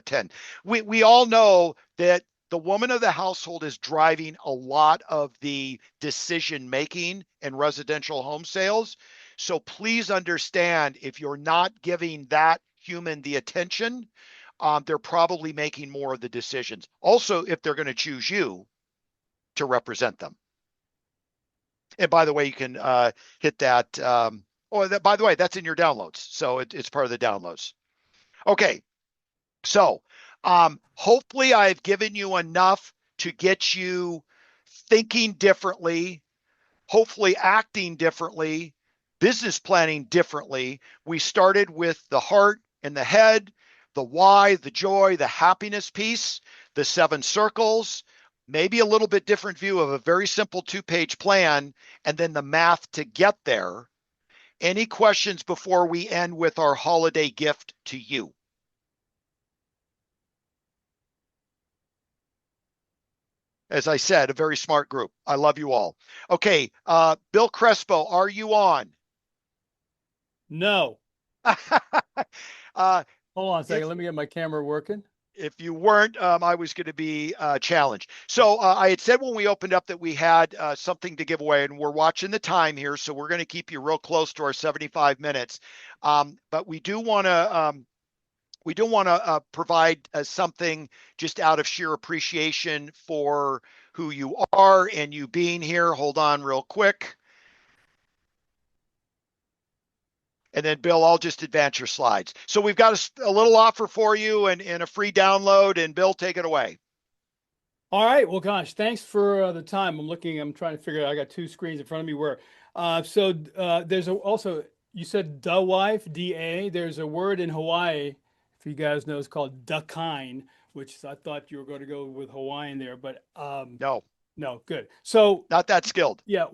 10. We all know that the woman of the household is driving a lot of the decision making in residential home sales. So please understand, if you're not giving that human the attention, they're probably making more of the decisions. Also, if they're going to choose you to represent them. And by the way, you can hit that. By the way, that's in your downloads. So it's part of the downloads. Okay. So hopefully I've given you enough to get you thinking differently, hopefully acting differently, business planning differently. We started with the heart and the head, the why, the joy, the happiness piece, the 7 circles, maybe a little bit different view of a very simple 2-page plan, and then the math to get there. Any questions before we end with our holiday gift to you? As I said, a very smart group. I love you all. Okay, Bill Crespo, are you on? No. Hold on a second. Let me get my camera working. If you weren't, I was going to be challenged. So I had said when we opened up that we had something to give away, and we're watching the time here, so we're going to keep you real close to our 75 minutes. But we do want to provide something just out of sheer appreciation for who you are and you being here. Hold on real quick. And then, Bill, I'll just advance your slides. So we've got a little offer for you and a free download. And, Bill, take it away. All right. Well, gosh, thanks for the time. I'm trying to figure out. I got 2 screens in front of me where. There's also, you said da wife, D-A. There's a word in Hawaii, if you guys know, it's called dakine, which I thought you were going to go with Hawaiian there. But no, good. So not that skilled. Yeah.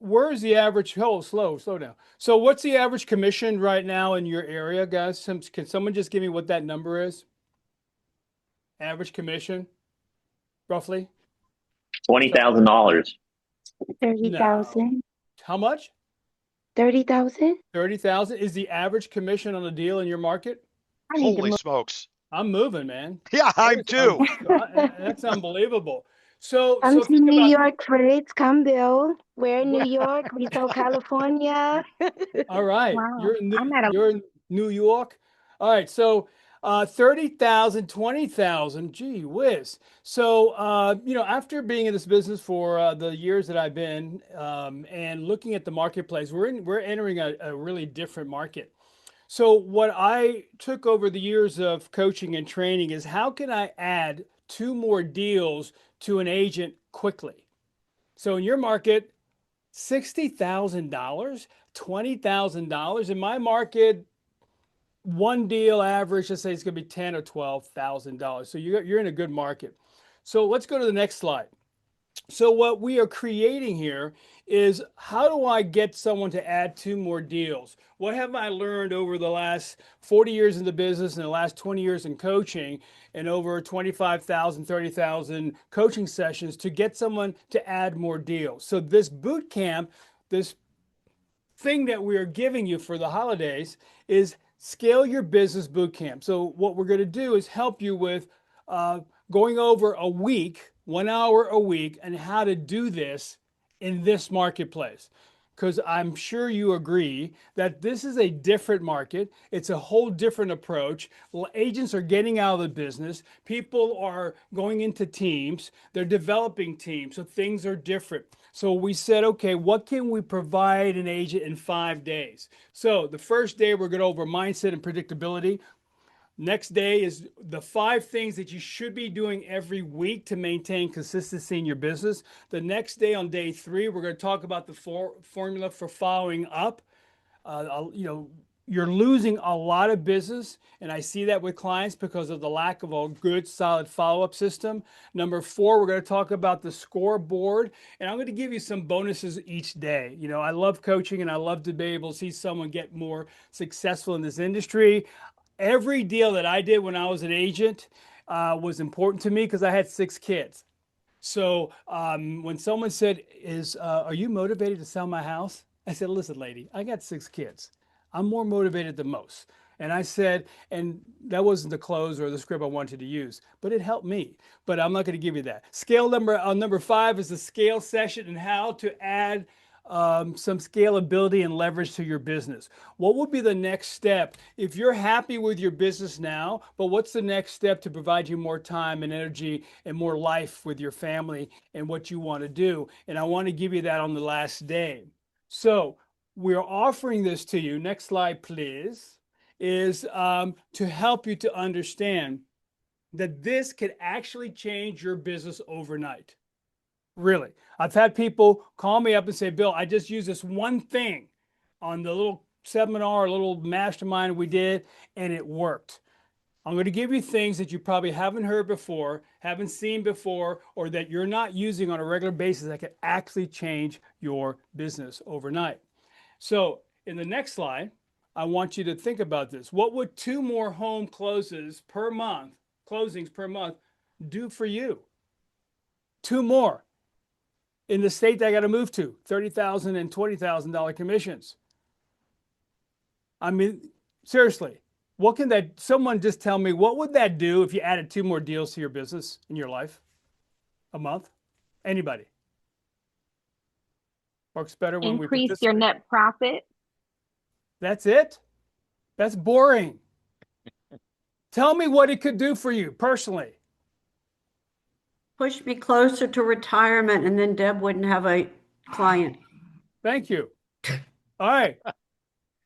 Where's the average? Slow down. So what's the average commission right now in your area, guys? Can someone just give me what that number is? Average commission, roughly? $20,000. 30,000. No. How much? 30,000. 30,000 is the average commission on a deal in your market? Holy smokes. I'm moving, man. Yeah, I'm too. That's unbelievable. So to New York, Fritz. Come, Bill. We're in New York. We sell California. All right. Wow. You're in New York. All right. So 30,000, 20,000. Gee whiz. So, after being in this business for the years that I've been and looking at the marketplace, we're entering a really different market. So what I took over the years of coaching and training is, how can I add 2 more deals to an agent quickly? So in your market, $60,000, $20,000. In my market, 1 deal average, let's say it's going to be $10,000 or $12,000. So you're in a good market. So let's go to the next slide. So what we are creating here is, how do I get someone to add 2 more deals? What have I learned over the last 40 years in the business and the last 20 years in coaching and over 25,000, 30,000 coaching sessions to get someone to add more deals? So this boot camp, this thing that we are giving you for the holidays, is Scale Your Business Boot Camp. So what we're going to do is help you with going over a week, 1 hour a week, and how to do this in this marketplace. Because I'm sure you agree that this is a different market. It's a whole different approach. Agents are getting out of the business. People are going into teams. They're developing teams. So things are different. So we said, okay, what can we provide an agent in 5 days? So the first day, we're going over mindset and predictability. Next day is the 5 things that you should be doing every week to maintain consistency in your business. The next day, on day 3, we're going to talk about the formula for following up. You're losing a lot of business, and I see that with clients because of the lack of a good, solid follow-up system. Number 4, we're going to talk about the scoreboard, and I'm going to give you some bonuses each day. I love coaching, and I love to be able to see someone get more successful in this industry. Every deal that I did when I was an agent was important to me because I had 6 kids. So when someone said, are you motivated to sell my house? I said, listen, lady, I got 6 kids. I'm more motivated than most. And I said, and that wasn't the close or the script I wanted to use, but it helped me. But I'm not going to give you that. Scale number 5 is the scale session and how to add some scalability and leverage to your business. What would be the next step if you're happy with your business now, but what's the next step to provide you more time and energy and more life with your family and what you want to do? And I want to give you that on the last day. So we're offering this to you. Next slide, please. Is to help you to understand that this could actually change your business overnight. Really. I've had people call me up and say, Bill, I just used this one thing on the little seminar, little mastermind we did, and it worked. I'm going to give you things that you probably haven't heard before, haven't seen before, or that you're not using on a regular basis that could actually change your business overnight. So in the next slide, I want you to think about this. What would 2 more home closings per month do for you? 2 more. In the state that I got to move to, $30,000 and $20,000 commissions. I mean, seriously, what can that, someone just tell me, what would that do if you added 2 more deals to your business in your life a month? Anybody? Works better when we increase your net profit. That's it? That's boring. Tell me what it could do for you personally. Push me closer to retirement, and then Deb wouldn't have a client. Thank you. All right.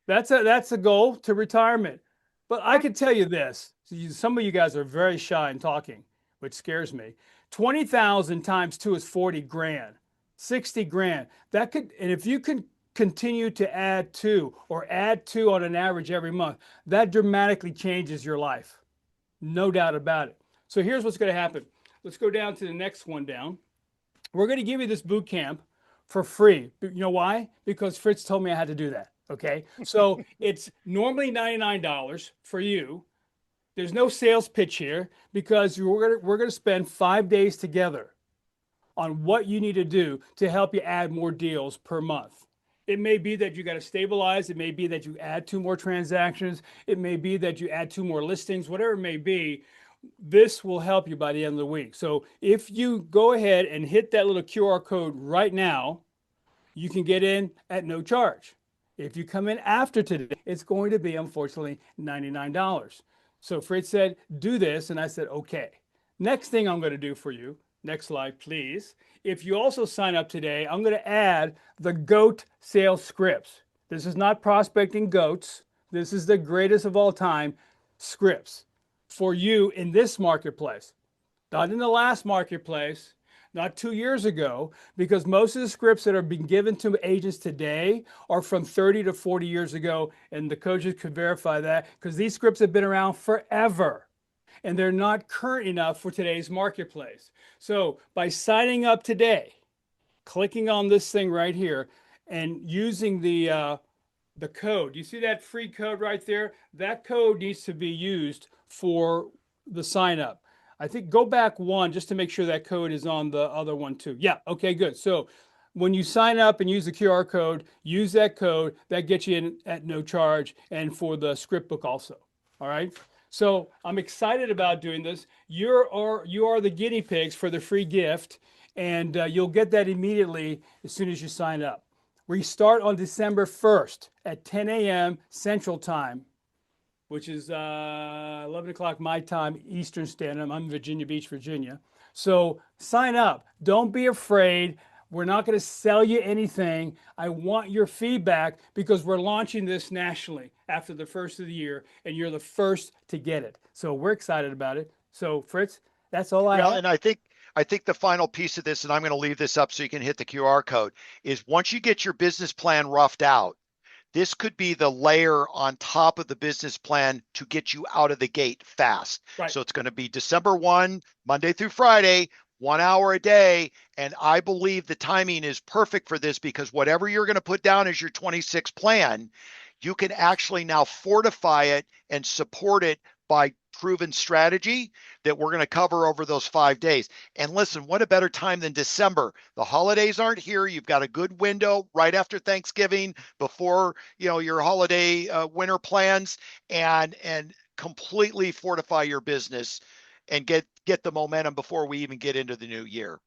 That's a goal to retirement. But I can tell you this. Some of you guys are very shy in talking, which scares me. 20,000 times 2 is 40 grand. 60 grand. That could, and if you can continue to add 2 or add 2 on an average every month, that dramatically changes your life. No doubt about it. So here's what's going to happen. Let's go down to the next one down. We're going to give you this boot camp for free. You know why? Because Fritz told me I had to do that. Okay. So it's normally $99 for you. There's no sales pitch here because we're going to spend 5 days together on what you need to do to help you add more deals per month. It may be that you got to stabilize. It may be that you add 2 more transactions. It may be that you add 2 more listings, whatever it may be. This will help you by the end of the week. So if you go ahead and hit that little QR code right now, you can get in at no charge. If you come in after today, it's going to be, unfortunately, $99. So Fritz said, do this. And I said, okay. Next thing I'm going to do for you, next slide, please. If you also sign up today, I'm going to add the GOAT sales scripts. This is not prospecting goats. This is the greatest of all time scripts for you in this marketplace, not in the last marketplace, not 2 years ago, because most of the scripts that are being given to agents today are from 30 to 40 years ago. And the coaches could verify that because these scripts have been around forever and they're not current enough for today's marketplace. So by signing up today, clicking on this thing right here and using the code, you see that free code right there? That code needs to be used for the sign up. I think go back one just to make sure that code is on the other one too. Yeah, okay, good. So when you sign up and use the QR code, use that code. That gets you in at no charge and for the script book also. All right. So I'm excited about doing this. You are the guinea pigs for the free gift, and you'll get that immediately as soon as you sign up. We start on December 1st at 10 a.m. Central Time, which is 11 o'clock my time, Eastern Standard. I'm in Virginia Beach, Virginia. So sign up. Don't be afraid. We're not going to sell you anything. I want your feedback because we're launching this nationally after the first of the year, and you're the first to get it. So we're excited about it. So Fritz, that's all I have. And I think the final piece of this, and I'm going to leave this up so you can hit the QR code, is once you get your business plan roughed out, this could be the layer on top of the business plan to get you out of the gate fast. Right. So it's going to be December 1, Monday through Friday, 1 hour a day. And I believe the timing is perfect for this because whatever you're going to put down as your 26 plan, you can actually now fortify it and support it by proven strategy that we're going to cover over those 5 days. And listen, what a better time than December? The holidays aren't here. You've got a good window right after Thanksgiving, before, you know, your holiday winter plans, and completely fortify your business and get the momentum before we even get into the new year.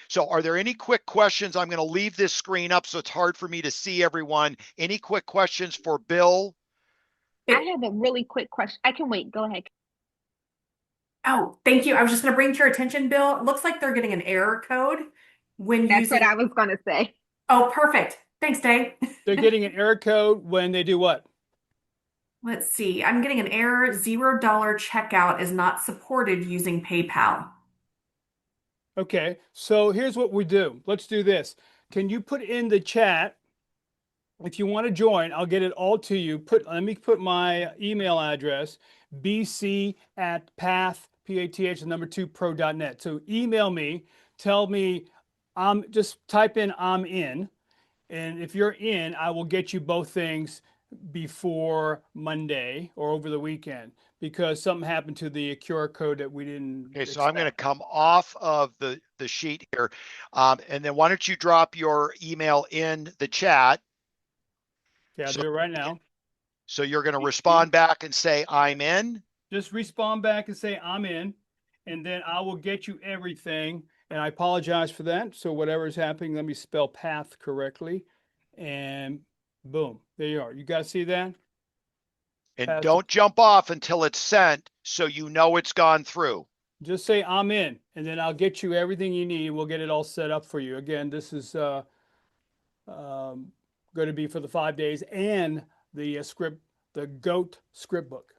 So are there any quick questions? I'm going to leave this screen up so it's hard for me to see everyone. Any quick questions for Bill? I have a really quick question. I can wait. Go ahead. Oh, thank you. I was just going to bring to your attention, Bill. It looks like they're getting an error code when That's using. what I was going to say. Oh, perfect. Thanks, Dave. They're getting an error code when they do what? Let's see. I'm getting an error. $0 checkout is not supported using PayPal. Okay, so here's what we do. Let's do this. Can you put in the chat, if you want to join, I'll get it all to you. Let me put my email address, bc@path, PATH2pro.net. So email me, tell me, just type in I'm in. And if you're in, I will get you both things before Monday or over the weekend, because something happened to the QR code that we didn't Okay, so I'm going to come off of the sheet here. And then why don't you drop your email in the chat? Yeah, I'll do it right now. So you're going to respond back and say, I'm in? Just respond back and say, I'm in, and then I will get you everything. And I apologize for that. So whatever is happening, let me spell path correctly. And boom, there you are. You guys see that? And don't jump off until it's sent, so you know it's gone through. Just say I'm in, and then I'll get you everything you need. We'll get it all set up for you. Again, this is going to be for the 5 days and the the GOAT script book.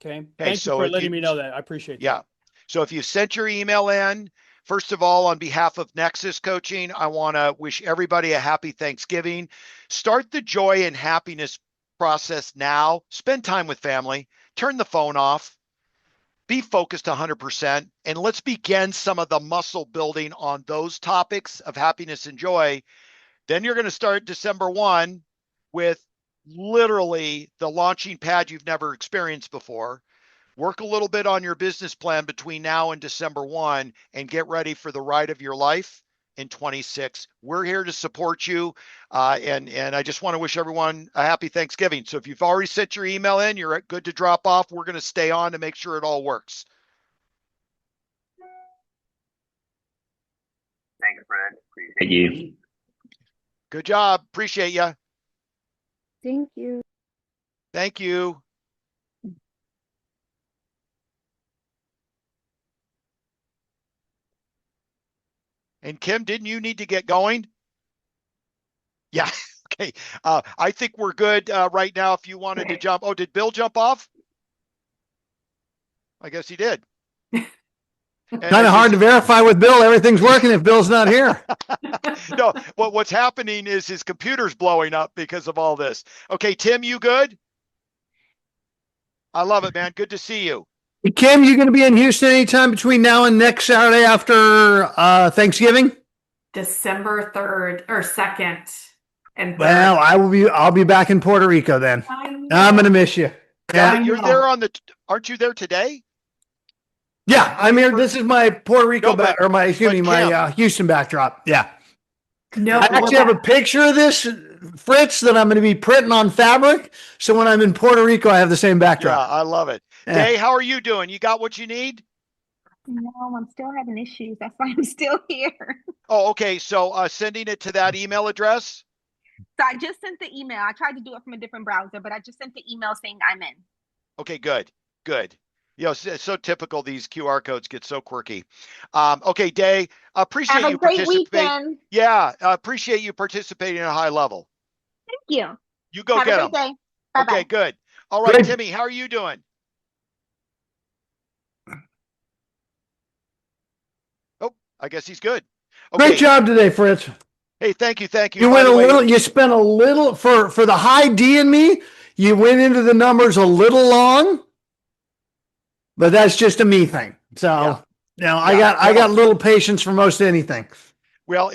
Okay. Thank you for letting me know that. I appreciate that. Yeah. So if you sent your email in, first of all, on behalf of Nexus Coaching, I want to wish everybody a happy Thanksgiving. Start the joy and happiness process now. Spend time with family. Turn the phone off. Be focused 100%. And let's begin some of the muscle building on those topics of happiness and joy. Then you're going to start December 1 with literally the launching pad you've never experienced before. Work a little bit on your business plan between now and December 1 and get ready for the ride of your life in 26. We're here to support you. And I just want to wish everyone a happy Thanksgiving. So if you've already sent your email in, you're good to drop off. We're going to stay on to make sure it all works. Thanks, Fred. Appreciate you. Good job. Appreciate you. Thank you. Thank you. And Kim, didn't you need to get going? Yeah. Okay. I think we're good right now. If you wanted to jump. Oh, did Bill jump off? I guess he did. Kind of hard to verify with Bill. Everything's working if Bill's not here. No, what's happening is his computer's blowing up because of all this. Okay, Tim, you good? I love it, man. Good to see you. Kim, you going to be in Houston anytime between now and next Saturday after Thanksgiving? December 3rd or 2nd and 3rd. Well, I'll be back in Puerto Rico then. I'm going to miss you. Yeah, you're there aren't you there today? Yeah, I'm here. This is my Puerto Rico my Houston backdrop. Yeah. No, I actually have a picture of this, Fritz, that I'm going to be printing on fabric. So when I'm in Puerto Rico, I have the same backdrop. Yeah, I love it. Yeah. Day, how are you doing? You got what you need? No, I'm still having issues. That's why I'm still here. Oh, okay. So sending it to that email address? So I just sent the email. I tried to do it from a different browser, but I just sent the email saying I'm in. Okay, good. You know, it's so typical. These QR codes get so quirky. Okay, Day, appreciate Have a you great participating. weekend. Yeah, appreciate you participating at a high level. Thank you. You go Have get a them. great day. Bye-bye. Okay, good. All right, Good. Timmy, how are you doing? Oh, I guess he's good. Okay. Great job today, Fritz. Hey, thank you. You went you spent a little for the high D in me. You went into the numbers a little long, but that's just a me thing. So, I got little patience for most anything. Well,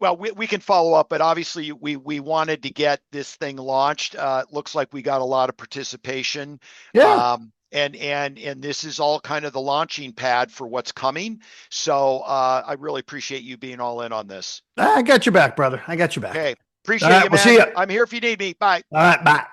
Well, we can follow up, but obviously we wanted to get this thing launched. It looks like we got a lot of participation. Yeah. And this is all kind of the launching pad for what's coming. So I really appreciate you being all in on this. I got your back, brother. I got your back. Okay. Appreciate All right, you, we'll man. see ya. I'm here if you need me. Bye. All right, bye.